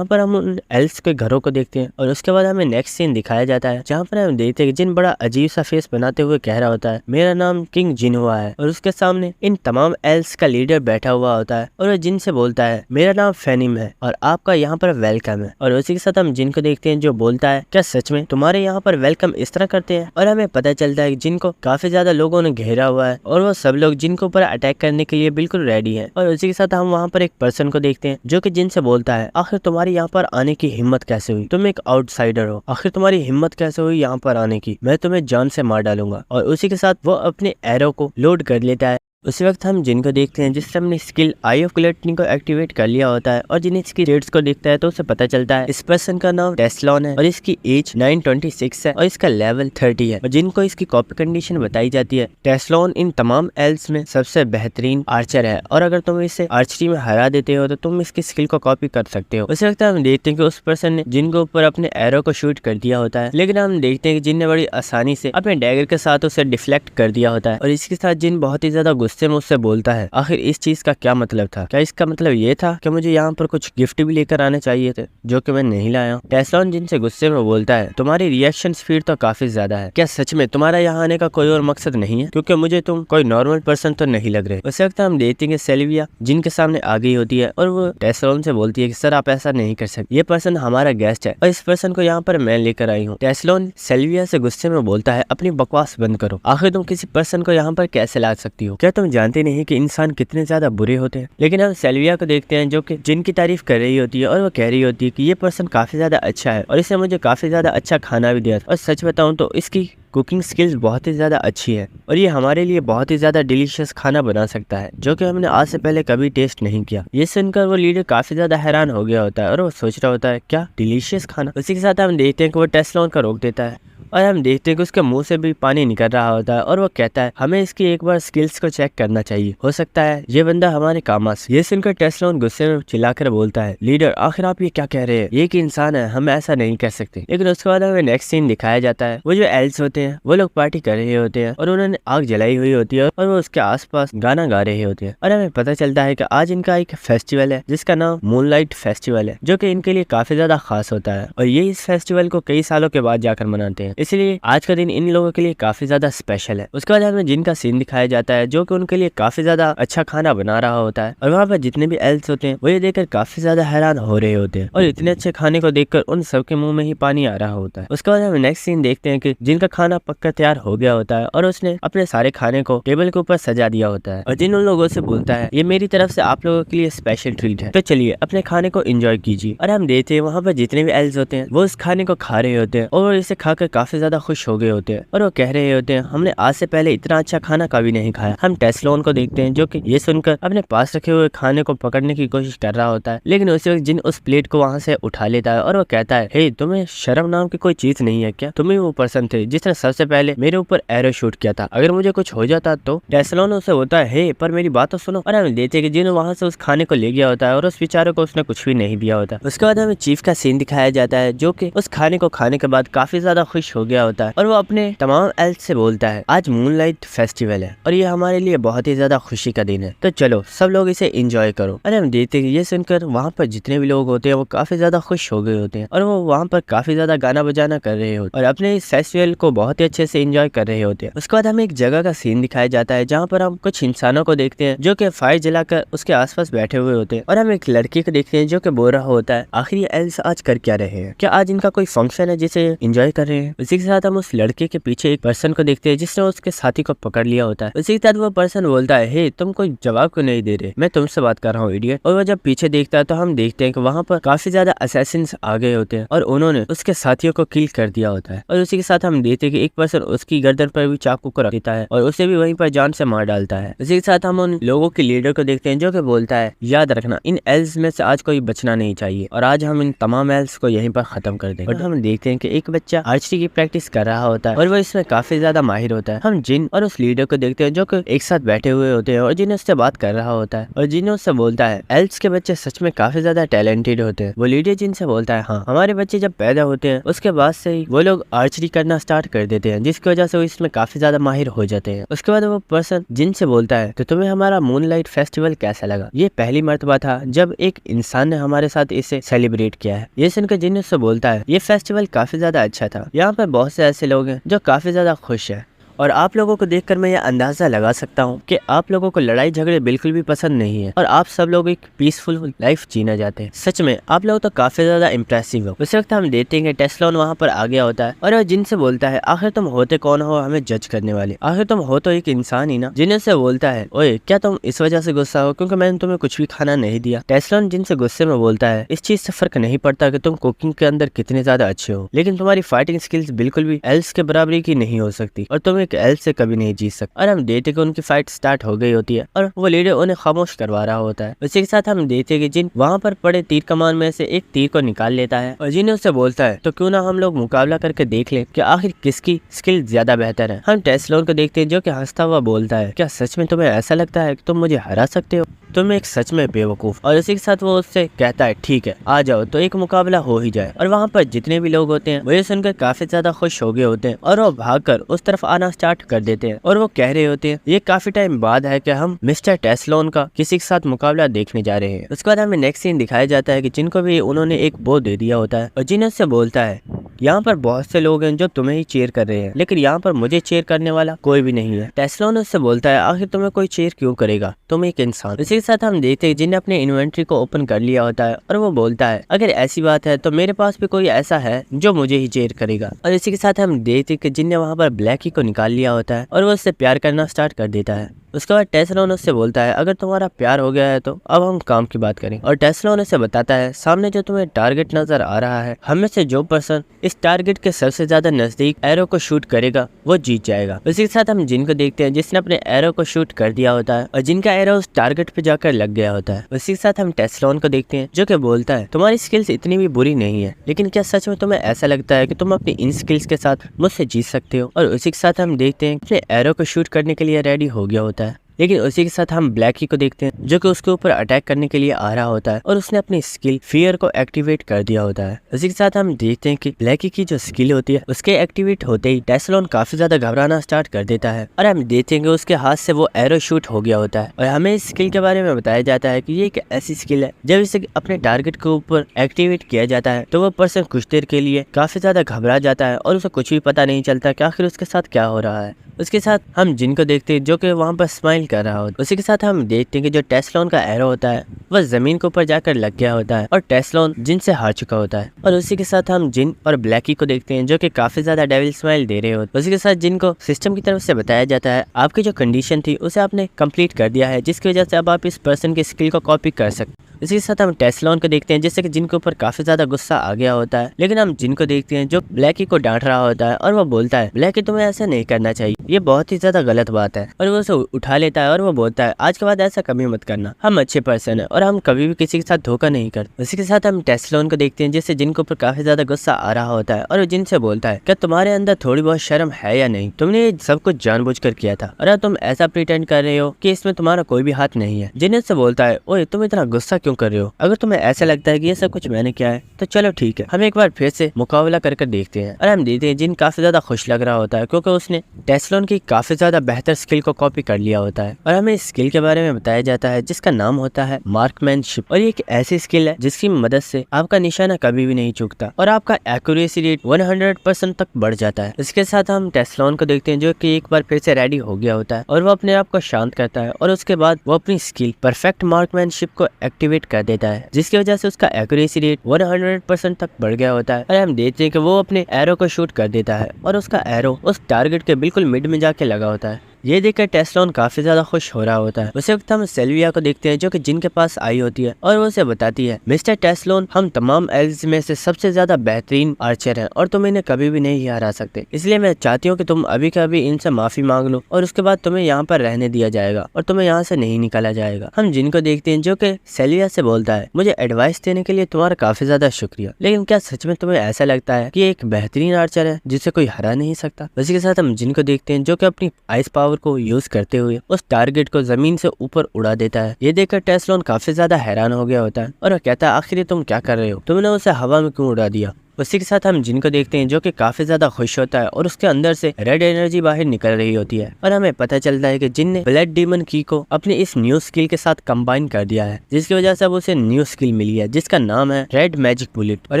हम उन एल्फ्स के घरों को देखते हैं और उसके बाद हमें नेक्स्ट सीन दिखाया जाता है जहाँ पर हम देखते हैं कि जिन बड़ा अजीब सा फेस बनाते हुए कह रहा होता है मेरा नाम किंग जिन हुआ है और उसके सामने इन तमाम एल्फ्स का लीडर बैठा हुआ होता है और वो जिन से बोलता है मेरा नाम फेनिम है और आपका यहाँ पर वेलकम है। और उसी के साथ हम जिन को देखते हैं जो बोलता है क्या सच में तुम्हारे यहाँ पर वेलकम इस तरह करते हैं। और हमें पता चलता है कि जिनको काफी ज्यादा लोगों ने घेरा हुआ है और वो सब लोग जिनको ऊपर अटैक करने के लिए बिल्कुल रेडी है। और उसी के साथ हम वहाँ पर एक पर्सन को देखते हैं जो कि जिन से बोलता है आखिर तुम्हारी यहाँ पर आने की हिम्मत कैसे हुई, तुम एक आउटसाइडर हो, आखिर तुम्हारी हिम्मत कैसे हुई यहाँ पर आने की, मैं तुम्हें जान से मार डालूंगा। और उसी के साथ वो अपने एरो को लोड कर लेता है। उसी वक्त हम जिनको देखते हैं जिससे हमने स्किल आई ऑफ ग्लटनी को एक्टिवेट कर लिया होता है और जिन इसकी रेट्स को देखता है तो उसे पता चलता है इस पर्सन का नाम टेस्लॉन है और इसकी एज 926 है और इसका लेवल 30 है। और जिनको इसकी कॉपी कंडीशन बताई जाती है टेस्लॉन इन तमाम एल्स में सबसे बेहतरीन आर्चर है और अगर तुम इसे आर्चरी में हरा देते हो तो तुम इसकी स्किल को कॉपी कर सकते हो। उसी वक्त हम देखते हैं कि उस पर्सन ने जिनको ऊपर अपने एरो को शूट कर दिया होता है लेकिन हम देखते हैं कि जिन ने बड़ी आसानी से अपने डैगर के साथ उसे डिफ्लेक्ट कर दिया होता है और इसके साथ जिन बहुत ही ज्यादा गुस्से में उससे बोलता है आखिर इस चीज का क्या मतलब था, क्या इसका मतलब ये था कि मुझे यहाँ पर कुछ गिफ्ट भी लेकर आने चाहिए थे जो कि मैं नहीं लाया। टेस्लॉन जिनसे गुस्से में बोलता है तुम्हारी रिएक्शन स्पीड तो काफी ज्यादा है, क्या सच में तुम्हारा यहाँ आने का कोई और मकसद नहीं है, क्योंकि मुझे तुम कोई नॉर्मल पर्सन तो नहीं लग रहे। उस वक्त हम देखते हैं सेल्विया जिनके सामने आ गई होती है और वो टेस्लॉन से बोलती है कि सर आप ऐसा नहीं कर सकते, ये पर्सन हमारा गेस्ट है और इस पर्सन को यहाँ पर मैं लेकर आई हूँ। टेस्लॉन सेल्विया से गुस्से में बोलता है अपनी बकवास बंद करो, आखिर तुम किसी पर्सन को यहाँ पर कैसे ला सकती हो, क्या तुम जानते नहीं कि इंसान कितने ज्यादा बुरे होते हैं। लेकिन हम सेल्विया को देखते हैं जो कि जिनकी तारीफ कर रही होती है और वो कह रही होती है कि ये पर्सन काफी ज्यादा अच्छा है और इसने मुझे काफी ज्यादा अच्छा खाना भी दिया और सच बताऊं तो इसकी कुकिंग स्किल्स बहुत ही ज्यादा अच्छी है और ये हमारे लिए बहुत ही ज्यादा डिलीशियस खाना बना सकता है जो कि हमने आज से पहले कभी टेस्ट नहीं किया। ये सुनकर वो लीडर काफी ज्यादा हैरान हो गया होता है और वो सोच रहा होता है क्या डिलीशियस खाना। उसी के साथ हम देखते हैं कि वो टेस्लॉन का रोक देता है और हम देखते हैं कि उसके मुंह से भी पानी निकल रहा होता है और वो कहता है हमें इसकी एक बार स्किल्स को चेक करना चाहिए, हो सकता है ये बंदा हमारे काम आ सके। ये सुनकर टेस्लॉन गुस्से में चिल्लाकर बोलता है लीडर आखिर आप ये क्या कह रहे हैं, ये एक इंसान है, हम ऐसा नहीं कर सकते। लेकिन उसके बाद हमें नेक्स्ट सीन दिखाया जाता है वो जो एल्स होते हैं वो लोग पार्टी कर रहे होते हैं और उन्होंने आग जलाई हुई होती है और वो उसके आसपास गाना गा रहे होते हैं और हमें पता चलता है कि आज इनका एक फेस्टिवल है जिसका नाम मूनलाइट फेस्टिवल है जो कि इनके लिए काफी ज्यादा खास होता है और ये इस फेस्टिवल को कई सालों के बाद जाकर मनाते हैं। इसलिए आज का दिन इन लोगों के लिए काफी ज्यादा स्पेशल है। उसके बाद हमें जिन का सीन दिखाया जाता है जो कि उनके लिए काफी ज्यादा अच्छा खाना बना रहा होता है और वहाँ पर जितने भी एल्स होते हैं वो ये देखकर काफी ज्यादा हैरान हो रहे होते हैं और इतने अच्छे खाने को देखकर उन सबके मुंह में ही पानी आ रहा होता है। उसके बाद हम नेक्स्ट सीन देखते हैं कि जिनका खाना पक्का तैयार हो गया होता है और उसने अपने सारे खाने को टेबल के ऊपर सजा दिया होता है और जिन उन लोगों से बोलता है ये मेरी तरफ से आप लोगों के लिए स्पेशल ट्रीट है, तो चलिए अपने खाने को एंजॉय कीजिए। और हम देखते हैं वहाँ पर जितने भी एल्स होते हैं वो उस खाने को खा रहे होते हैं और वो इसे खाकर काफी ज्यादा खुश हो गए होते हैं और वो कह रहे होते हैं हमने आज से पहले इतना अच्छा खाना कभी नहीं खाया। हम टेस्लोन को देखते हैं जो कि ये सुनकर अपने पास रखे हुए खाने को पकड़ने की कोशिश कर रहा होता है, लेकिन उसी वक्त जिन उस प्लेट को वहाँ से उठा लेता है और वो कहता है हे तुम्हें शर्म नाम की कोई चीज नहीं है क्या? तुम ही वो पर्सन थे जिसने सबसे पहले मेरे ऊपर एरो शूट किया था, अगर मुझे कुछ हो जाता तो। टेस्लोन उसे होता है हे पर मेरी बात तो सुनो। और हम देखते हैं कि जिन वहाँ से उस खाने को ले गया होता है और उस बेचारे को उसने कुछ भी नहीं दिया होता। उसके बाद हमें चीफ का सीन दिखाया जाता है जो कि उस खाने को खाने के बाद काफी ज्यादा खुश हो गया होता है और वो अपने तमाम एल्फ से बोलता है आज मूनलाइट फेस्टिवल है और ये हमारे लिए बहुत ही ज्यादा खुशी का दिन है, तो चलो सब लोग इसे एंजॉय करो। और हम देखते हैं ये सुनकर वहाँ पर जितने भी लोग होते हैं वो काफी ज्यादा खुश हो गए होते हैं और वो वहाँ पर काफी ज्यादा गाना बजाना कर रहे होते हैं और अपने इस फेस्टिवल को बहुत ही अच्छे से एंजॉय कर रहे होते हैं। उसके बाद हमें एक जगह का सीन दिखाया जाता है जहाँ पर हम कुछ इंसानों को देखते हैं जो कि फायर जलाकर उसके आसपास बैठे हुए होते हैं और हम एक लड़की को देखते हैं जो कि बोल रहा होता है आखिर ये एल्स आज कर क्या रहे हैं, क्या आज इनका कोई फंक्शन है जिसे एंजॉय कर रहे हैं। उसी के साथ हम उस लड़के के पीछे एक पर्सन को देखते हैं जिसने उसके साथी को पकड़ लिया होता है। उसी के साथ वो पर्सन बोलता है हे तुम कोई जवाब क्यों नहीं दे रहे, मैं तुमसे बात कर रहा हूँ इडियट। और वो जब पीछे देखता है तो हम देखते हैं कि वहाँ पर काफी ज्यादा असैसिन्स आ गए होते हैं और उन्होंने उसके साथियों को किल कर दिया होता है। और उसी के साथ हम देखते हैं कि एक पर्सन उसकी गर्दन पर भी चाकू को रख देता है और उसे भी वहीं पर जान से मार डालता है। उसी के साथ हम उन लोगों के लीडर को देखते हैं जो कि बोलता है याद रखना इन एल्स में से आज कोई बचना नहीं चाहिए और आज हम इन तमाम एल्स को यहीं पर खत्म कर देंगे। और हम देखते हैं कि एक बच्चा आर्चरी की प्रैक्टिस कर रहा होता है और वो इसमें काफी ज्यादा माहिर होता है। हम जिन और उस लीडर को देखते हैं जो कि एक साथ बैठे हुए होते हैं और जिन उससे बात कर रहा होता है और जिन उससे बोलता है एल्स के बच्चे सच में काफी ज्यादा टैलेंटेड होते हैं। वो लीडर जिन से बोलता है हाँ हमारे बच्चे जब पैदा होते हैं उसके बाद से ही वो लोग आर्चरी करना स्टार्ट कर देते हैं जिसकी वजह से वो इसमें काफी ज्यादा माहिर हो जाते हैं। उसके बाद वो पर्सन जिन से बोलता है तो तुम्हें हमारा मूनलाइट फेस्टिवल कैसा लगा, ये पहली मर्तबा था जब एक इंसान ने हमारे साथ इसे सेलिब्रेट किया है। ये सुनकर जिन उससे बोलता है ये फेस्टिवल काफी ज्यादा अच्छा था, यहाँ पर बहुत से ऐसे लोग हैं जो काफी ज्यादा खुश है और आप लोगों को देखकर मैं ये अंदाजा लगा सकता हूँ कि आप लोगों को लड़ाई झगड़े बिल्कुल भी पसंद नहीं है और आप सब लोग एक पीसफुल लाइफ जीना चाहते हैं। सच में आप लोग तो काफी ज्यादा इम्प्रेसिव हो। उस वक्त हम देखते हैं कि टेस्लोन वहाँ पर आ गया होता है और वो जिनसे बोलता है आखिर तुम होते कौन हो हमें जज करने वाले, आखिर तुम हो तो एक इंसान ही ना। जिन से बोलता है ओए क्या तुम इस वजह से गुस्सा हो क्योंकि मैंने तुम्हें कुछ भी खाना नहीं दिया। टेस्लोन जिनसे गुस्से में बोलता है इस चीज से फर्क नहीं पड़ता कि तुम कुकिंग के अंदर कितने ज्यादा अच्छे हो, लेकिन तुम्हारी फाइटिंग स्किल्स बिल्कुल भी एल्स के बराबरी की नहीं हो सकती और तुम एक एल्स से कभी नहीं जीत सकते। और हम देखते कि उनकी फाइट स्टार्ट हो गई होती है और वो लीडर उन्हें खामोश करवा रहा होता है। उसी के साथ हम देखते कि जिन वहाँ पर पड़े तीर कमान में से एक तीर को निकाल लेता है और जिन उससे बोलता है तो क्यों ना हम लोग मुकाबला करके देख लें कि आखिर किसकी स्किल ज्यादा बेहतर है। हम टेस्लोन को देखते हैं जो कि हंसता हुआ बोलता है क्या सच में तुम्हें ऐसा लगता है कि तुम मुझे हरा सकते हो, तुम एक सच में बेवकूफ। और इसी के साथ वो उससे कहता है ठीक है आ जाओ तो एक मुकाबला हो ही जाए। और वहाँ पर जितने भी लोग होते हैं वो ये सुनकर काफी ज्यादा खुश हो गए होते हैं और वो भागकर उस तरफ आना स्टार्ट कर देते हैं और वो कह रहे होते हैं ये काफी टाइम बाद है कि हम मिस्टर टेस्लोन का किसी के साथ मुकाबला देखने जा रहे हैं। उसके बाद हमें नेक्स्ट सीन दिखाया जाता है कि जिनको भी उन्होंने एक बो दे दिया होता है और जिन से बोलता है यहाँ पर बहुत से लोग हैं जो तुम्हें ही चीयर कर रहे हैं लेकिन यहाँ पर मुझे चीयर करने वाला कोई भी नहीं है। टेस्लोन उससे बोलता है आखिर तुम्हें कोई चीयर क्यों करेगा, तुम एक इंसान। इसी के साथ हम देखते हैं जिन्हें अपने इन्वेंट्री को ओपन कर लिया होता है और वो बोलता है अगर ऐसी बात है तो मेरे पास भी कोई ऐसा है जो मुझे ही चीयर करेगा। और इसी के साथ हम देखते हैं कि जिनने वहाँ पर ब्लैकी को निकाल लिया होता है और वो उससे प्यार करना स्टार्ट कर देता है। उसके बाद टेस्लोन उससे बोलता है अगर तुम्हारा प्यार हो गया है तो अब हम काम की बात करें। और टेस्लोन उसे बताता है सामने जो तुम्हें टारगेट नजर आ रहा है हमें से जो पर्सन इस टारगेट के सबसे ज्यादा नजदीक एरो को शूट करेगा वो जीत जाएगा। उसी के साथ हम जिनको देखते हैं जिसने अपने एरो को शूट कर दिया होता है और जिनका एरो उस टारगेट पे जाकर लग गया होता है। उसी के साथ हम टेस्लोन को देखते हैं जो कि बोलता है तुम्हारी स्किल्स इतनी भी बुरी नहीं है लेकिन क्या सच में तुम्हें ऐसा लगता है कि तुम अपनी इन स्किल्स के साथ मुझसे जीत सकते हो। और उसी के साथ हम देखते हैं कि एरो को शूट करने के लिए रेडी हो गया होता है लेकिन उसी के साथ हम ब्लैकी को देखते हैं जो कि उसके ऊपर अटैक करने के लिए आ रहा होता है और उसने अपनी स्किल फियर को एक्टिवेट कर दिया होता है। उसी के साथ हम देखते हैं कि ब्लैकी की जो स्किल होती है उसके एक्टिवेट होते ही टेस्लोन काफी ज्यादा घबराना स्टार्ट कर देता है और हम देखते हैं कि उसके हाथ से वो एरो शूट हो गया होता है और हमें इस स्किल के बारे में बताया जाता है कि ये एक ऐसी स्किल है जब इसे अपने टारगेट के ऊपर एक्टिवेट किया जाता है तो वो पर्सन कुछ देर के लिए काफी ज्यादा घबरा जाता है और उसे कुछ भी पता नहीं चलता कि आखिर उसके साथ क्या हो रहा है। उसके साथ हम जिन को देखते हैं जो कि वहाँ पर स्माइल कर रहा होता है। उसी के साथ हम देखते हैं कि जो टेस्लोन का एरो होता है वह जमीन के ऊपर जाकर लग गया होता है और टेस्लोन जिन से हार चुका होता है। और उसी के साथ हम जिन और ब्लैकी को देखते हैं जो कि काफी ज्यादा डेविल स्माइल दे रहे होते हैं। उसी के साथ जिन को सिस्टम की तरफ से बताया जाता है आपकी जो कंडीशन थी उसे आपने कंप्लीट कर दिया है, जिसकी वजह से अब आप इस पर्सन की स्किल को कॉपी कर सकते। इसी के साथ हम टेस्लोन को देखते हैं जिससे कि जिन के ऊपर काफी ज्यादा गुस्सा आ गया होता है, लेकिन हम जिन को देखते हैं जो ब्लैकी को डांट रहा होता है और वो बोलता है ब्लैकी तुम्हें ऐसा नहीं करना चाहिए, ये बहुत ही ज्यादा गलत बात है। और वो उसे उठा लेता है और वो बोलता है आज के बाद ऐसा कभी मत करना, हम अच्छे पर्सन है और हम कभी भी किसी के साथ धोखा नहीं करते। इसी के साथ हम टेस्लोन को देखते हैं जिससे जिन के ऊपर काफी ज्यादा गुस्सा आ रहा होता है और वो जिन से बोलता है क्या तुम्हारे अंदर थोड़ी बहुत शर्म है या नहीं, तुमने ये सब कुछ जानबूझकर किया था और अब तुम ऐसा प्रिटेंड कर रहे हो कि इसमें तुम्हारा कोई भी हाथ नहीं है। जिन से बोलता है ओए तुम इतना गुस्सा क्यों कर रहे हो, अगर तुम्हें ऐसा लगता है कि ये सब कुछ मैंने किया है तो चलो ठीक है, हम एक बार फिर से मुकाबला कर देखते हैं। और हम देखते हैं जिन काफी ज्यादा खुश लग रहा होता है क्योंकि उसने टेस्लोन की काफी ज्यादा बेहतर स्किल को कॉपी कर लिया होता है और हमें इस स्किल के बारे में बताया जाता है जिसका नाम होता है मार्कमैनशिप। और ये एक ऐसी स्किल है जिसकी मदद से आपका निशाना कभी भी नहीं चूकता और आपका एक्यूरेसी रेट 100% तक बढ़ जाता है। इसके साथ हम टेस्लोन को देखते हैं जो कि एक बार फिर से रेडी हो गया होता है और वो अपने आप को शांत करता है और उसके बाद वो अपनी स्किल परफेक्ट मार्कमैनशिप को एक्टिवेट कर देता है, जिसकी वजह से उसका एक्यूरेसी रेट 100% तक बढ़ गया होता है। और हम देखते हैं कि वो अपने एरो को शूट कर देता है और उसका एरो उस टारगेट के बिल्कुल मिड में जाके लगा होता है। ये देखकर टेस्लोन काफी ज्यादा खुश हो रहा होता है। उसी वक्त हम सेल्विया को देखते हैं जो कि जिन के पास आई होती है और वो उसे बताती है मिस्टर टेस्लोन हम तमाम एल्स में से सबसे ज्यादा बेहतरीन आर्चर हैं और तुम इन्हें कभी भी नहीं हरा सकते, इसलिए मैं चाहती हूँ कि तुम अभी का अभी इनसे माफी मांग लो और उसके बाद तुम्हें यहाँ पर रहने दिया जाएगा और तुम्हें यहाँ से नहीं निकाला जाएगा। हम जिन को देखते हैं जो कि सेल्विया से बोलता है मुझे एडवाइस देने के लिए तुम्हारा काफी ज्यादा शुक्रिया, लेकिन क्या सच में तुम्हें ऐसा लगता है कि एक बेहतरीन आर्चर है जिसे कोई हरा नहीं सकता। उसी के साथ हम जिन को देखते हैं जो कि अपनी आइस पावर को यूज करते हुए उस टारगेट को जमीन से ऊपर उड़ा देता है। ये देखकर टेस्लोन काफी ज्यादा हैरान हो गया होता है और वो कहता है आखिर तुम क्या कर रहे हो, तुमने उसे हवा में क्यों उड़ा दिया। उसी के साथ हम जिन को देखते हैं जो कि काफी ज्यादा खुश होता है और उसके अंदर से रेड एनर्जी बाहर निकल रही होती है और हमें पता चलता है कि जिन ने ब्लड डीमन की को अपनी इस न्यू स्किल के साथ कंबाइन कर दिया है, जिसकी वजह से अब उसे न्यू स्किल मिली है जिसका नाम है रेड मैजिक बुलेट। और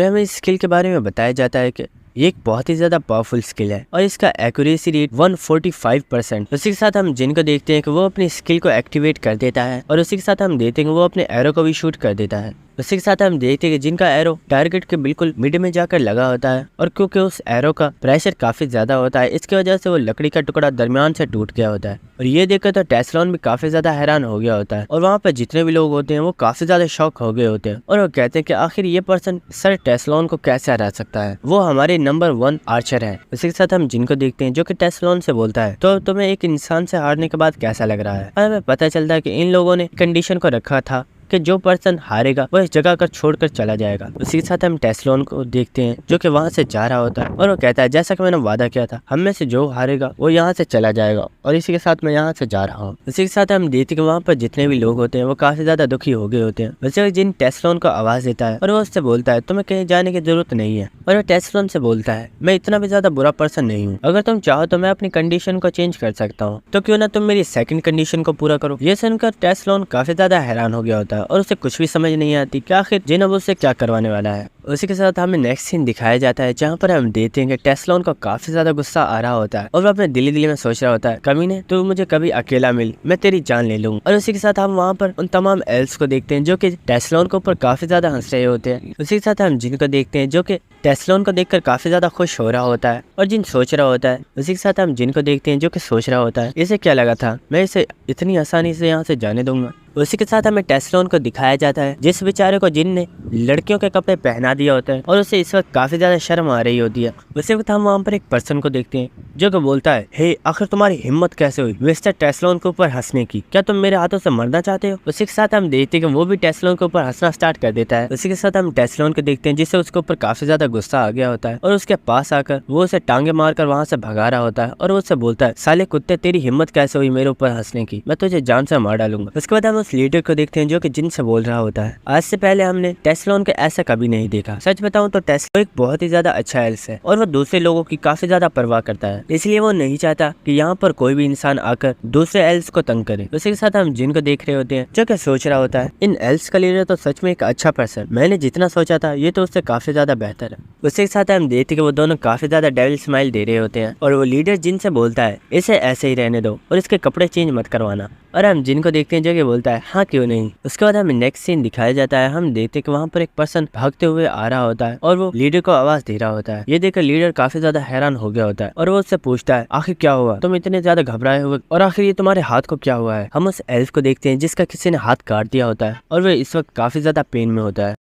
हमें इस स्किल के बारे में बताया जाता है कि ये एक बहुत ही ज्यादा पावरफुल स्किल है और इसका एक्यूरेसी रेट 145%। उसी के साथ हम जिन को देखते हैं कि वो अपनी स्किल को एक्टिवेट कर देता है और उसी के साथ हम देखते हैं कि वो अपने एरो को भी शूट कर देता है। उसी के साथ हम देखते हैं कि जिनका एरो टारगेट के बिल्कुल मिड में जाकर लगा होता है और क्योंकि उस एरो का प्रेशर काफी ज्यादा होता है इसकी वजह से वो लकड़ी का टुकड़ा दरमियान से टूट गया होता है। और ये देखकर तो टेस्लोन भी काफी ज्यादा हैरान हो गया होता है और वहाँ पर जितने भी लोग होते हैं वो काफी ज्यादा शॉक हो गए होते हैं और वो कहते हैं कि आखिर ये पर्सन सर टेस्लोन को कैसे हरा सकता है, वो हमारे नंबर 1 आर्चर है। उसी के साथ हम जिनको देखते हैं जो कि टेस्लोन से बोलता है तो तुम्हें एक इंसान से हारने के बाद कैसा लग रहा है। और हमें पता चलता है कि इन लोगों ने कंडीशन को रखा था कि जो पर्सन हारेगा वह इस जगह कर छोड़कर चला जाएगा। उसी के साथ हम टेस्लोन को देखते हैं जो कि वहां से जा रहा होता है और वो कहता है जैसा कि मैंने वादा किया था हम में से जो हारेगा वो यहाँ से चला जाएगा और इसी के साथ मैं यहाँ से जा रहा हूँ। उसी के साथ हम देखते हैं कि वहाँ पर जितने भी लोग होते हैं वो काफी ज्यादा दुखी हो गए होते हैं। वैसे जिन टेस्लोन को आवाज देता है और वो उससे बोलता है तुम्हें कहीं जाने की जरूरत नहीं है और वो टेस्लोन से बोलता है मैं इतना भी ज्यादा बुरा पर्सन नहीं हूँ, अगर तुम चाहो तो मैं अपनी कंडीशन को चेंज कर सकता हूँ, तो क्यों ना तुम मेरी सेकंड कंडीशन को पूरा करो। ये सुनकर टेस्लोन काफी ज्यादा हैरान हो गया होता है और उसे कुछ भी समझ नहीं आती कि आखिर जिन अब उससे क्या करवाने वाला है। उसी के साथ हमें नेक्स्ट सीन दिखाया जाता है जहाँ पर हम देखते हैं कि टेस्लोन को काफी ज्यादा गुस्सा आ रहा होता है और वो अपने दिली में सोच रहा होता है कमीने तू मुझे कभी अकेला मिल मैं तेरी जान ले लूंगा। और उसी के साथ हम वहाँ पर उन तमाम एल्स को देखते हैं जो कि टेस्लोन के ऊपर काफी ज्यादा हंस रहे होते हैं। उसी के साथ हम जिन को देखते हैं जो कि टेस्लोन को देखकर काफी ज्यादा खुश हो रहा होता है और जिन सोच रहा होता है। उसी के साथ हम जिन को देखते हैं जो कि सोच रहा होता है इसे क्या लगा था मैं इसे इतनी आसानी से यहाँ से जाने दूंगा, उसी के साथ हमें टेस्लोन को दिखाया जाता है जिस बेचारे को जिन ने लड़कियों के कपड़े पहना दिया होता है और उसे इस वक्त काफी ज्यादा शर्म आ रही होती है। उसी वक्त हम वहाँ पर एक पर्सन को देखते हैं जो कि बोलता है, हे आखिर तुम्हारी हिम्मत कैसे हुई मिस्टर टेस्लोन के ऊपर हंसने की, क्या तुम मेरे हाथों से मरना चाहते हो। उसी के साथ हम देखते हैं कि वो भी टेस्लोन के ऊपर हंसना स्टार्ट कर देता है। उसी के साथ हम टेस्लोन को देखते हैं जिससे उसके ऊपर काफी ज्यादा गुस्सा आ गया होता है और उसके पास आकर वो उसे टांगे मारकर वहाँ से भगा रहा होता है और वो उससे बोलता है, साले कुत्ते तेरी हिम्मत कैसे हुई मेरे ऊपर हंसने की, मैं तुझे जान से मार डालूंगा। उसके बाद हम उस लीडर को देखते हैं जो कि जिन से बोल रहा होता है, आज से पहले हमने टेस्लोन को ऐसा कभी नहीं देखा। सच बताऊं तो टेस्लो एक बहुत ही ज्यादा अच्छा एल्स है और वो दूसरे लोगों की काफी ज्यादा परवाह करता है, इसलिए वो नहीं चाहता कि यहाँ पर कोई भी इंसान आकर दूसरे एल्स को तंग करे। उसी के साथ हम जिन को देख रहे होते हैं जो कि सोच रहा होता है, इन एल्स का लीडर तो सच में एक अच्छा पर्सन, मैंने जितना सोचा था ये तो उससे काफी ज्यादा बेहतर है। उसी के साथ हम देखते हैं कि वो दोनों काफी ज्यादा डेविल स्माइल दे रहे होते हैं और वो लीडर जिन से बोलता है, इसे ऐसे ही रहने दो और इसके कपड़े चेंज मत करवाना। और हम जिन को देखते हैं जो कि बोलता है, हाँ क्यों नहीं। उसके बाद हमें नेक्स्ट सीन दिखाया जाता है, हम देखते हैं कि वहाँ पर एक पर्सन भागते हुए आ रहा होता है और वो लीडर को आवाज दे रहा होता है। ये देखकर लीडर काफी ज्यादा हैरान हो गया होता है और वो उससे पूछता है, आखिर क्या हुआ, तुम इतने ज्यादा घबराए हुए और आखिर ये तुम्हारे हाथ को क्या हुआ है। हम उस एल्फ को देखते हैं जिसका किसी ने हाथ काट दिया होता है और वो इस वक्त काफी ज्यादा पेन में होता है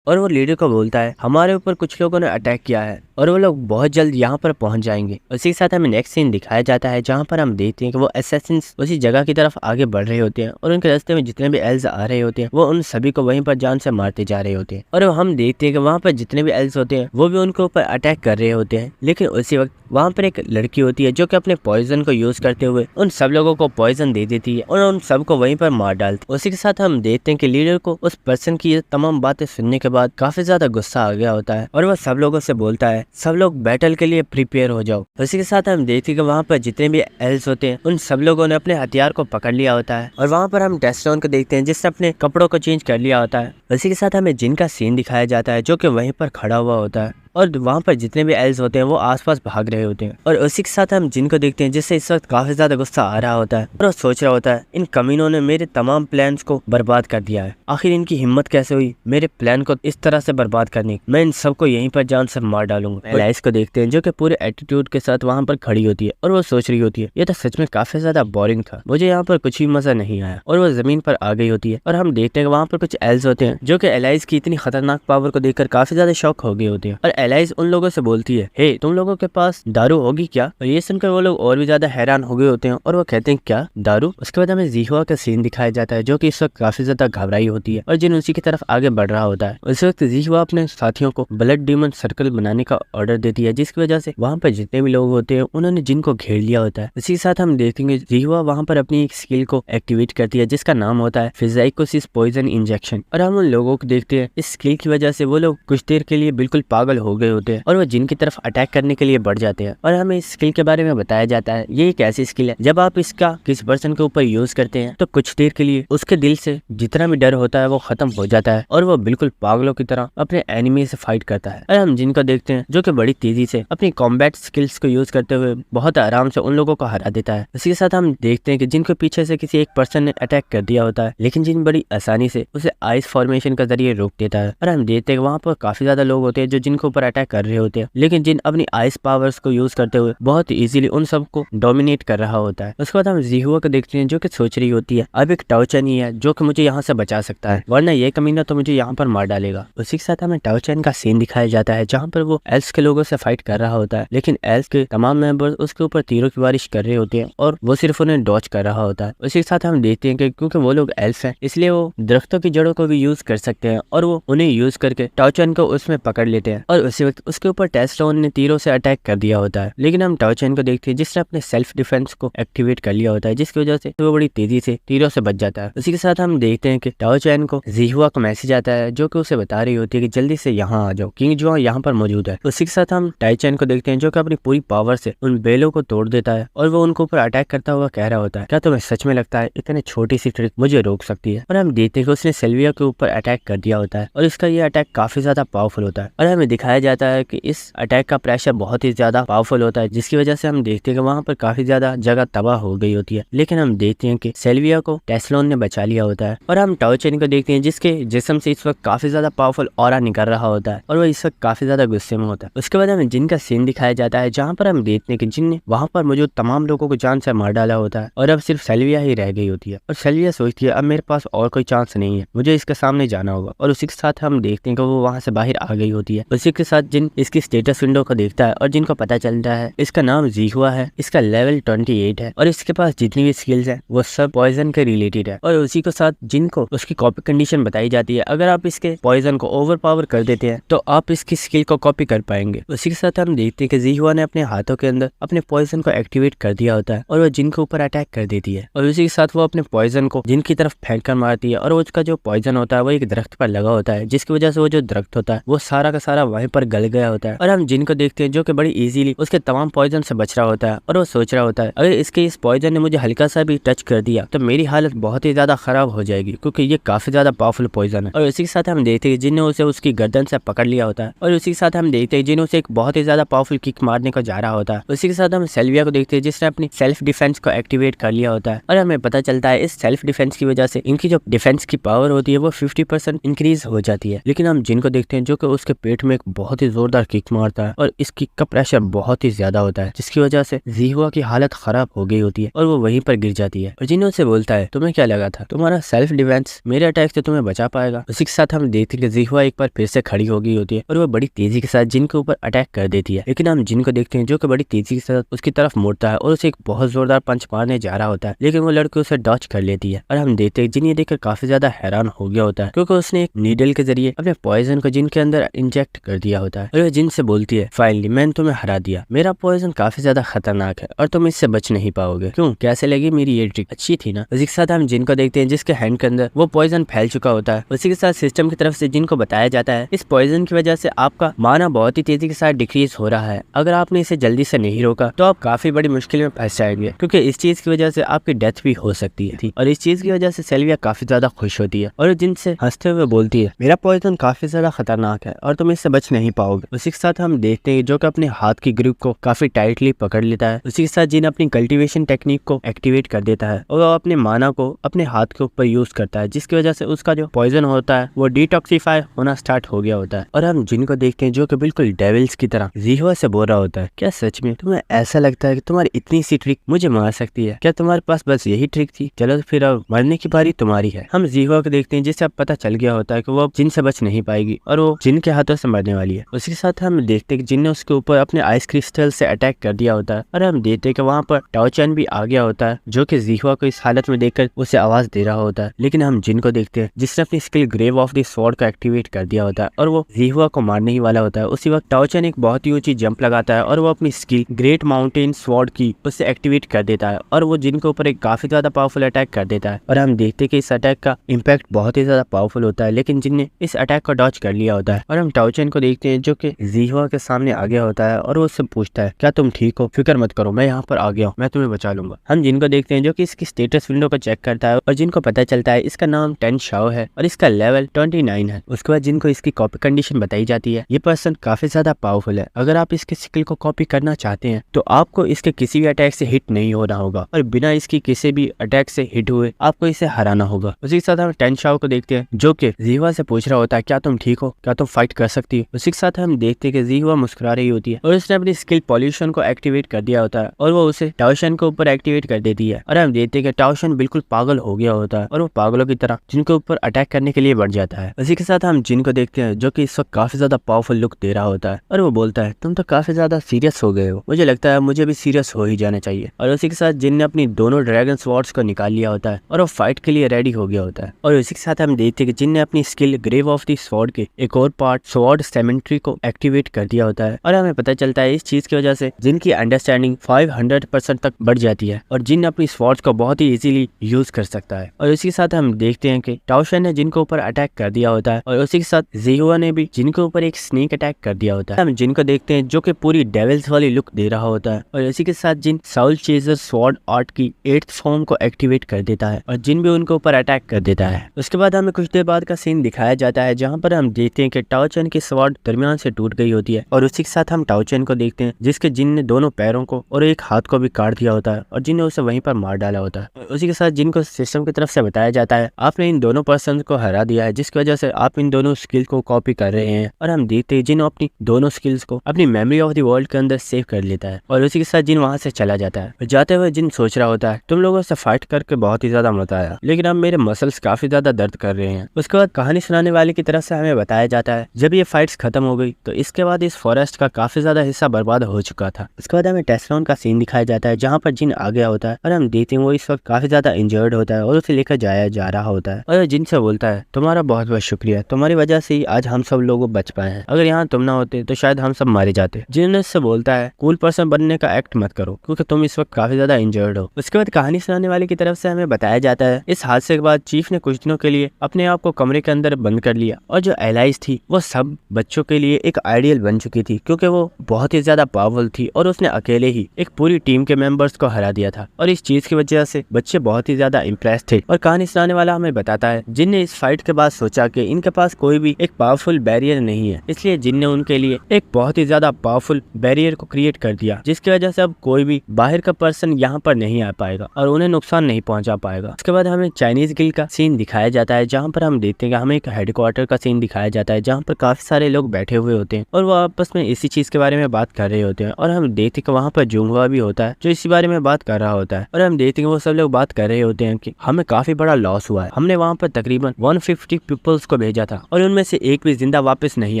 और वो लीडर को बोलता है, हमारे ऊपर कुछ लोगों ने अटैक किया है और वो लोग बहुत जल्द यहाँ पर पहुंच जाएंगे। उसी के साथ हमें नेक्स्ट सीन दिखाया जाता है जहाँ पर हम देखते हैं कि वो असैसिन्स उसी जगह की तरफ आगे बढ़ रहे होते हैं और उनके रास्ते में जितने भी एल्स आ रहे होते हैं वो उन सभी को वहीं पर जान से मारते जा रहे होते हैं। और हम देखते हैं कि वहाँ पर जितने भी एल्स होते हैं वो भी उनके ऊपर अटैक कर रहे होते हैं, लेकिन उसी वक्त वहाँ पर एक लड़की होती है जो कि अपने पॉइजन को यूज करते हुए उन सब लोगों को पॉइजन दे देती है और उन सबको वहीं पर मार डालती है। उसी के साथ हम देखते हैं कि लीडर को उस पर्सन की ये तमाम बातें सुनने के बाद काफी ज्यादा गुस्सा आ गया होता है और वह सब लोगों से बोलता है, सब लोग बैटल के लिए प्रिपेयर हो जाओ। उसी के साथ हम देखते हैं कि वहाँ पर जितने भी एल्स होते हैं उन सब लोगों ने अपने हथियार को पकड़ लिया होता है और वहाँ पर हम टेस्लोन को देखते हैं जिसने अपने कपड़ों को चेंज कर लिया होता है। उसी के साथ हमें जिन का सीन दिखाया जाता है जो कि वहीं पर खड़ा हुआ होता है और वहाँ पर जितने भी एल्स होते हैं वो आसपास भाग रहे होते हैं। और उसी के साथ हम जिन को देखते हैं जिससे इस वक्त काफी ज्यादा गुस्सा आ रहा होता है और वो सोच रहा होता है, इन कमीनों ने मेरे तमाम प्लान्स को बर्बाद कर दिया है, आखिर इनकी हिम्मत कैसे हुई मेरे प्लान को इस तरह से बर्बाद करने की, मैं इन सबको यहीं पर जान से मार डालूंगा। एलाइस को देखते हैं जो कि पूरे एटीट्यूड के साथ वहाँ पर खड़ी होती है और वो सोच रही होती है, ये तो सच में काफी ज्यादा बोरिंग था, मुझे यहाँ पर कुछ भी मजा नहीं आया। और वो जमीन पर आ गई होती है और हम देखते हैं वहाँ पर कुछ एल्स होते हैं जो कि एलाइस की इतनी खतरनाक पावर को देखकर काफी ज्यादा शॉक हो गए होते हैं और एलाइस उन लोगों से बोलती है, हे तुम लोगों के पास दारू होगी क्या। और ये सुनकर वो लोग और भी ज्यादा हैरान हो गए होते हैं और वो कहते हैं, क्या दारू। उसके बाद हमें जीहुआ का सीन दिखाया जाता है जो कि इस वक्त काफी ज्यादा घबराई होती है और जिन उसी की तरफ आगे बढ़ रहा होता है। उस वक्त जीहुआ अपने साथियों को ब्लड डीमन सर्कल बनाने का ऑर्डर देती है जिसकी वजह से वहाँ पर जितने भी लोग होते हैं उन्होंने जिन को घेर लिया होता है। इसी के साथ हम देखेंगे जीहुआ वहाँ पर अपनी एक स्किल को एक्टिवेट करती है जिसका नाम होता है फिजाइकोसिस पॉइजन इंजेक्शन और हम उन लोगों को देखते हैं इस स्किल की वजह से वो लोग कुछ देर के लिए बिल्कुल पागल हो गए होते हैं और वो जिन की तरफ अटैक करने के लिए बढ़ जाते हैं। और हमें इस स्किल के बारे में बताया जाता है, ये एक ऐसी स्किल है जब आप इसका किसी पर्सन के ऊपर यूज करते हैं तो कुछ देर के लिए उसके दिल से जितना भी डर होता है वो खत्म हो जाता है और वो बिल्कुल पागलों की तरह अपने एनिमी से फाइट करता है। और हम जिनको देखते हैं जो कि बड़ी तेजी से अपनी कॉम्बैट स्किल्स को यूज करते हुए बहुत आराम से उन लोगों को हरा देता है। इसी के साथ हम देखते हैं कि जिनको पीछे से किसी एक पर्सन ने अटैक कर दिया होता है लेकिन जिन बड़ी आसानी से उसे आइस फॉर्मेशन के जरिए रोक देता है। और हम देखते हैं वहाँ पर काफी ज्यादा लोग होते हैं जो जिनके ऊपर अटैक कर रहे होते हैं लेकिन जिन अपनी आइस पावर्स को यूज करते हुए बहुत इजीली उन सबको डोमिनेट कर रहा होता है। उसके बाद हम जीहुआ को देखते हैं जो कि सोच रही होती है, अब एक टाओचन ही है जो कि मुझे यहाँ से बचा सकता है वरना ये कमीना तो मुझे यहाँ पर मार डालेगा। उसी के साथ हमें टाओचन का सीन दिखाया जाता है जहाँ पर वो एल्स के लोगों से फाइट कर रहा होता है लेकिन एल्स के तमाम मेंबर्स उसके ऊपर तीरों की बारिश कर रहे होते हैं और वो सिर्फ उन्हें डॉच कर रहा होता है। उसी के साथ हम देखते हैं कि क्योंकि वो लोग एल्स हैं इसलिए वो दरख्तों की जड़ों को भी यूज कर सकते हैं और वो उन्हें यूज करके टाओचन को उसमें पकड़ लेते हैं और उसी वक्त उसके ऊपर टेस्लोन ने तीरों से अटैक कर दिया होता है। लेकिन हम टाओचन को देखते हैं जिसने अपने सेल्फ डिफेंस को एक्टिवेट कर लिया होता है जिसकी वजह से वो बड़ी तेजी से तीरों से बच जाता है। उसी के साथ हम देखते हैं कि टाओचन को जीहुआ का मैसेज आता है जो कि उसे बता रही होती है कि जल्दी से यहाँ आ जाओ, किंग जुआ यहाँ पर मौजूद है। उसी के साथ हम टाइचन को देखते हैं जो कि अपनी पूरी पावर से उन बेलों को तोड़ देता है और वो उनके ऊपर अटैक करता हुआ कह रहा होता है, क्या तुम्हें सच में लगता है इतनी छोटी सी ट्रिक मुझे रोक सकती है। और हम देखते हैं कि उसने सेल्विया के ऊपर अटैक कर दिया होता है और इसका ये अटैक काफी ज्यादा पावरफुल होता है। और हमें दिखाया बताया जाता है कि इस अटैक का प्रेशर बहुत ही ज्यादा पावरफुल होता है, जिसकी वजह से हम देखते हैं कि वहाँ पर काफी ज्यादा जगह तबाह हो गई होती है। लेकिन हम देखते हैं कि सेल्विया को टेस्लोन ने बचा लिया होता है और हम टाओ चेन को देखते हैं जिसके जिस्म से इस वक्त काफी ज्यादा पावरफुल ऑरा निकल रहा होता है और वो इस वक्त काफी ज्यादा गुस्से में होता है। उसके बाद हमें जिन का सीन दिखाया जाता है जहाँ पर हम देखते हैं कि जिन ने वहाँ पर मौजूद तमाम लोगों को जान से मार डाला होता है और अब सिर्फ सेल्विया ही रह गई होती है और सेल्विया सोचती है अब मेरे पास और कोई चांस नहीं है, मुझे इसके सामने जाना होगा। और उसी के साथ हम देखते हैं कि वो वहाँ से बाहर आ गई होती है। उसी के साथ जिन इसकी स्टेटस विंडो को देखता है और जिनको पता चलता है इसका नाम जीहुआ है, इसका लेवल 28 है और इसके पास जितनी भी स्किल्स है वो सब पॉइजन के रिलेटेड है। और उसी के साथ जिनको उसकी कॉपी कंडीशन बताई जाती है, अगर आप इसके पॉइजन को ओवर पावर कर देते हैं तो आप इसकी स्किल को कॉपी कर पाएंगे। उसी के साथ हम देखते हैं कि जीहुआ ने अपने हाथों के अंदर अपने पॉइजन को एक्टिवेट कर दिया होता है और वो जिन के ऊपर अटैक कर देती है और उसी के साथ वो अपने पॉइजन को जिन की तरफ फेंक कर मारती है और उसका जो पॉइजन होता है वो एक दरख्त पर लगा होता है, जिसकी वजह से वो जो दरख्त होता है वो सारा का सारा वहीं पर गल गया होता है। और हम जिन को देखते हैं जो कि बड़ी इजीली उसके तमाम पॉइजन से बच रहा होता है और वो सोच रहा होता है अगर इसके इस पॉइजन ने मुझे हल्का सा भी टच कर दिया तो मेरी हालत बहुत ही ज्यादा खराब हो जाएगी, क्योंकि ये काफी ज्यादा पावरफुल पॉइजन है। और उसी के साथ हम देखते हैं जिन ने उसे उसकी गर्दन से पकड़ लिया होता है और उसी के साथ हम देखते हैं जिन उसे एक बहुत ही ज्यादा पावरफुल किक मारने को जा रहा होता है। उसी के साथ हम सेल्विया को देखते हैं जिसने अपनी सेल्फ डिफेंस को एक्टिवेट कर लिया होता है और हमें पता चलता है इस सेल्फ डिफेंस की वजह से इनकी जो डिफेंस की पावर होती है वो 50% इंक्रीज हो जाती है। लेकिन हम जिनको देखते हैं जो कि उसके पेट में एक बहुत ही जोरदार किक मारता है और इस किक का प्रेशर बहुत ही ज्यादा होता है, जिसकी वजह से जीहुआ की हालत खराब हो गई होती है और वो वहीं पर गिर जाती है। और जिन उसे बोलता है तुम्हें क्या लगा था तुम्हारा सेल्फ डिफेंस मेरे अटैक से तुम्हें बचा पाएगा। उसी के साथ हम देखते हैं कि जीहुआ एक बार फिर से खड़ी हो गई होती है और वो बड़ी तेजी के साथ जिन के ऊपर अटैक कर देती है। लेकिन हम जिन को देखते हैं जो कि बड़ी तेजी के साथ उसकी तरफ मुड़ता है और उसे एक बहुत जोरदार पंच मारने जा रहा होता है, लेकिन वो लड़की उसे डॉच कर लेती है। और हम देखते हैं जिन ये देखकर काफी ज्यादा हैरान हो गया होता है, क्योंकि उसने एक नीडल के जरिए अपने पॉइजन को जिन के अंदर इंजेक्ट कर दिया होता है। और वह जिन से बोलती है फाइनली मैंने तुम्हें हरा दिया, मेरा पॉइजन काफी ज्यादा खतरनाक है और तुम इससे बच नहीं पाओगे। क्यों, कैसे लगी मेरी ये ट्रिक, अच्छी थी ना। उसी के साथ हम जिन को देखते हैं जिसके हैंड के अंदर वो पॉइजन फैल चुका होता है। उसी के साथ सिस्टम की तरफ से जिनको बताया जाता है इस पॉइजन की वजह से आपका माना बहुत ही तेजी के साथ डिक्रीज हो रहा है, अगर आपने इसे जल्दी से नहीं रोका तो आप काफी बड़ी मुश्किल में फंस जाएंगे, क्योंकि इस चीज की वजह से आपकी डेथ भी हो सकती है। और इस चीज की वजह से सेल्विया काफी ज्यादा खुश होती है और जिनसे हंसते हुए बोलती है मेरा पॉइजन काफी ज्यादा खतरनाक है और तुम इससे बच नहीं पाओगे। उसी के साथ हम देखते हैं जो कि अपने हाथ की ग्रिप को काफी टाइटली पकड़ लेता है। उसी के साथ जिन अपनी कल्टीवेशन टेक्निक को एक्टिवेट कर देता है और वो अपने माना को अपने हाथ के ऊपर यूज करता है, जिसकी वजह से उसका जो पॉइजन होता है वो डिटॉक्सिफाई होना स्टार्ट हो गया होता है। और हम जिनको देखते हैं जो कि बिल्कुल डेविल्स की तरह जीहुआ से बोल रहा होता है क्या सच में तुम्हें ऐसा लगता है कि तुम्हारी इतनी सी ट्रिक मुझे मार सकती है, क्या तुम्हारे पास बस यही ट्रिक थी, चलो तो फिर अब मरने की बारी तुम्हारी है। हम जीहुआ को देखते हैं जिससे अब पता चल गया होता है कि वो अब जिन से बच नहीं पाएगी और वो जिन के हाथों से मरने वाली है। उसी के साथ हम देखते हैं कि जिन ने उसके ऊपर अपने आइस क्रिस्टल से अटैक कर दिया होता है और हम देखते हैं कि वहाँ पर टाओ चैन भी आ गया होता है जो कि जीहुआ को इस हालत में देखकर उसे आवाज दे रहा होता है। लेकिन हम जिन को देखते हैं जिसने अपनी skill grave of the sword को एक्टिवेट कर दिया होता है और वो जीहुआ को मारने ही वाला होता है। उसी वक्त टाओ चैन एक बहुत ही ऊंची जंप लगाता है और वो अपनी स्किल ग्रेट माउंटेन स्वॉर्ड की उससे एक्टिवेट कर देता है और वो जिन के ऊपर एक काफी ज्यादा पावरफुल अटैक कर देता है। और हम देखते हैं कि इस अटैक का इम्पैक्ट बहुत ही ज्यादा पावरफुल होता है, लेकिन जिन ने इस अटैक को डॉच कर लिया होता है। और हम टाओ चैन को देखते हैं जो कि जीहुआ के सामने आ गया होता है और वो उससे पूछता है क्या तुम ठीक हो, फिक्र मत करो मैं यहाँ पर आ गया हूँ, मैं तुम्हें बचा लूंगा। हम जिनको देखते हैं जो कि इसकी स्टेटस विंडो को चेक करता है और जिनको पता चलता है इसका नाम टेन शाओ है और इसका लेवल 29 है। उसके बाद जिनको इसकी कॉपी कंडीशन बताई जाती है ये पर्सन काफी ज्यादा पावरफुल है, अगर आप इसके स्किल को कॉपी करना चाहते हैं तो आपको इसके किसी भी अटैक से हिट नहीं होना होगा और बिना इसकी किसी भी अटैक से हिट हुए आपको इसे हराना होगा। उसी के साथ हम टेन शाओ को देखते हैं जो कि जीहुआ से पूछ रहा होता है क्या तुम ठीक हो, क्या तुम फाइट कर सकती हो। उसी के साथ हम देखते हैं कि जीहुआ मुस्कुरा रही होती है और उसने अपनी स्किल पॉल्यूशन को एक्टिवेट कर दिया होता है और वो उसे टाओ चैन के ऊपर एक्टिवेट कर देती है। और हम देखते हैं कि टाओ चैन बिल्कुल पागल हो गया होता है और वो पागलों की तरह जिनके ऊपर अटैक करने के लिए बढ़ जाता है। उसी के साथ हम जिनको देखते हैं जो कि इस वक्त काफी ज्यादा पावरफुल लुक दे रहा होता है और वो बोलता है तुम तो काफी ज्यादा सीरियस हो गए हो, मुझे लगता है मुझे भी सीरियस हो ही जाना चाहिए। और उसी के साथ जिन ने अपनी दोनों ड्रैगन स्वॉर्ड्स को निकाल लिया होता है और वो फाइट के लिए रेडी हो गया होता है। और उसी के साथ हम देखते हैं कि जिन ने अपनी skill grave of the sword के एक और पार्ट स्वॉर्ड सेमेंट्री को एक्टिवेट कर दिया होता है और हमें पता चलता है इस चीज की वजह से जिनकी अंडरस्टैंडिंग 500% तक बढ़ जाती है और जिन अपनी स्वॉर्ड्स को बहुत ही इजीली यूज कर सकता है। और उसी के साथ हम देखते हैं कि टाओ चैन ने जिनको ऊपर अटैक कर दिया होता है और उसी के साथ जीहुआ ने भी जिनके ऊपर एक स्नेक अटैक कर दिया होता है। हम जिनको देखते हैं जो कि पूरी डेविल्स वाली लुक दे रहा होता है और इसी के साथ जिन साउल चेजर स्वॉर्ड आर्ट की 8th फॉर्म को एक्टिवेट कर देता है और जिन भी उनके ऊपर अटैक कर देता है। उसके बाद हमें कुछ देर बाद का सीन दिखाया जाता है जहां पर हम देखते हैं कि टाओ चैन की स्वॉर्ड दरमियान से टूट गई होती है। और उसी के साथ हम टाओचेन को देखते हैं जिसके जिन ने दोनों पैरों को और एक हाथ को भी काट दिया होता है और जिन ने उसे वहीं पर मार डाला होता है। उसी के साथ जिनको सिस्टम की तरफ से बताया जाता है आपने इन दोनों पर्सन को हरा दिया है, जिसकी वजह से आप इन दोनों स्किल को कॉपी कर रहे हैं। और हम देखते हैं जिन अपनी दोनों स्किल्स को अपनी मेमोरी ऑफ द वर्ल्ड के अंदर सेव कर लेता है और उसी के साथ जिन वहां से चला जाता है। जाते हुए जिन सोच रहा होता है तुम लोगों से फाइट करके बहुत ही ज्यादा मजा आया, लेकिन अब मेरे मसल्स काफी ज्यादा दर्द कर रहे हैं। उसके बाद कहानी सुनाने वाले की तरफ से हमें बताया जाता है जब ये फाइट्स खत्म हो गई तो इसके बाद इस फॉरेस्ट का काफी ज्यादा हिस्सा बर्बाद हो चुका था। उसके बाद हमें टेस्लोन का सीन दिखाया जाता है जहाँ पर जिन आ गया होता है और हम देखते हैं वो इस वक्त काफी ज्यादा इंजर्ड होता है और उसे लेकर जाया जा रहा होता है और जिन से बोलता है तुम्हारा बहुत बहुत शुक्रिया, तुम्हारी वजह से ही आज हम सब लोग बच पाए हैं, अगर यहाँ तुम ना होते तो शायद हम सब मारे जाते। जिन इससे बोलता है कूल पर्सन बनने का एक्ट मत करो क्योंकि तुम इस वक्त काफी ज्यादा इंजर्ड हो। उसके बाद कहानी सुनाने वाले की तरफ से हमें बताया जाता है इस हादसे के बाद चीफ ने कुछ दिनों के लिए अपने आप को कमरे के अंदर बंद कर लिया और जो एलाइज थी वो सब बच्चों के लिए एक आइडियल बन चुकी थी क्योंकि वो बहुत ही ज्यादा पावरफुल थी और उसने अकेले ही एक पूरी टीम के मेंबर्स को हरा दिया था और इस चीज की वजह से बच्चे बहुत ही ज्यादा इम्प्रेस थे। और कहानी सुनाने वाला हमें बताता है जिन ने इस फाइट के बाद सोचा कि इनके पास कोई भी एक पावरफुल बैरियर नहीं है, इसलिए जिन ने उनके लिए एक बहुत ही ज्यादा पावरफुल बैरियर को क्रिएट कर दिया जिसकी वजह से अब कोई भी बाहर का पर्सन यहाँ पर नहीं आ पाएगा और उन्हें नुकसान नहीं पहुंचा पाएगा। उसके बाद हमें चाइनीज गिल्ड का सीन दिखाया जाता है जहाँ पर हम देखते हैं कि हमें एक हेडक्वार्टर का सीन दिखाया जाता है जहाँ पर काफी सारे लोग बैठे हुए होते हैं और वो आपस में इसी चीज के बारे में बात कर रहे होते हैं। और हम देखते हैं कि वहाँ पर जुंगवा भी होता है जो इसी बारे में बात कर रहा होता है और हम देखते हैं वो सब लोग बात कर रहे होते हैं कि हमें काफी बड़ा लॉस हुआ है, हमने वहाँ पर तकरीबन 150 पीपल्स को भेजा था और उनमें से एक भी जिंदा वापस नहीं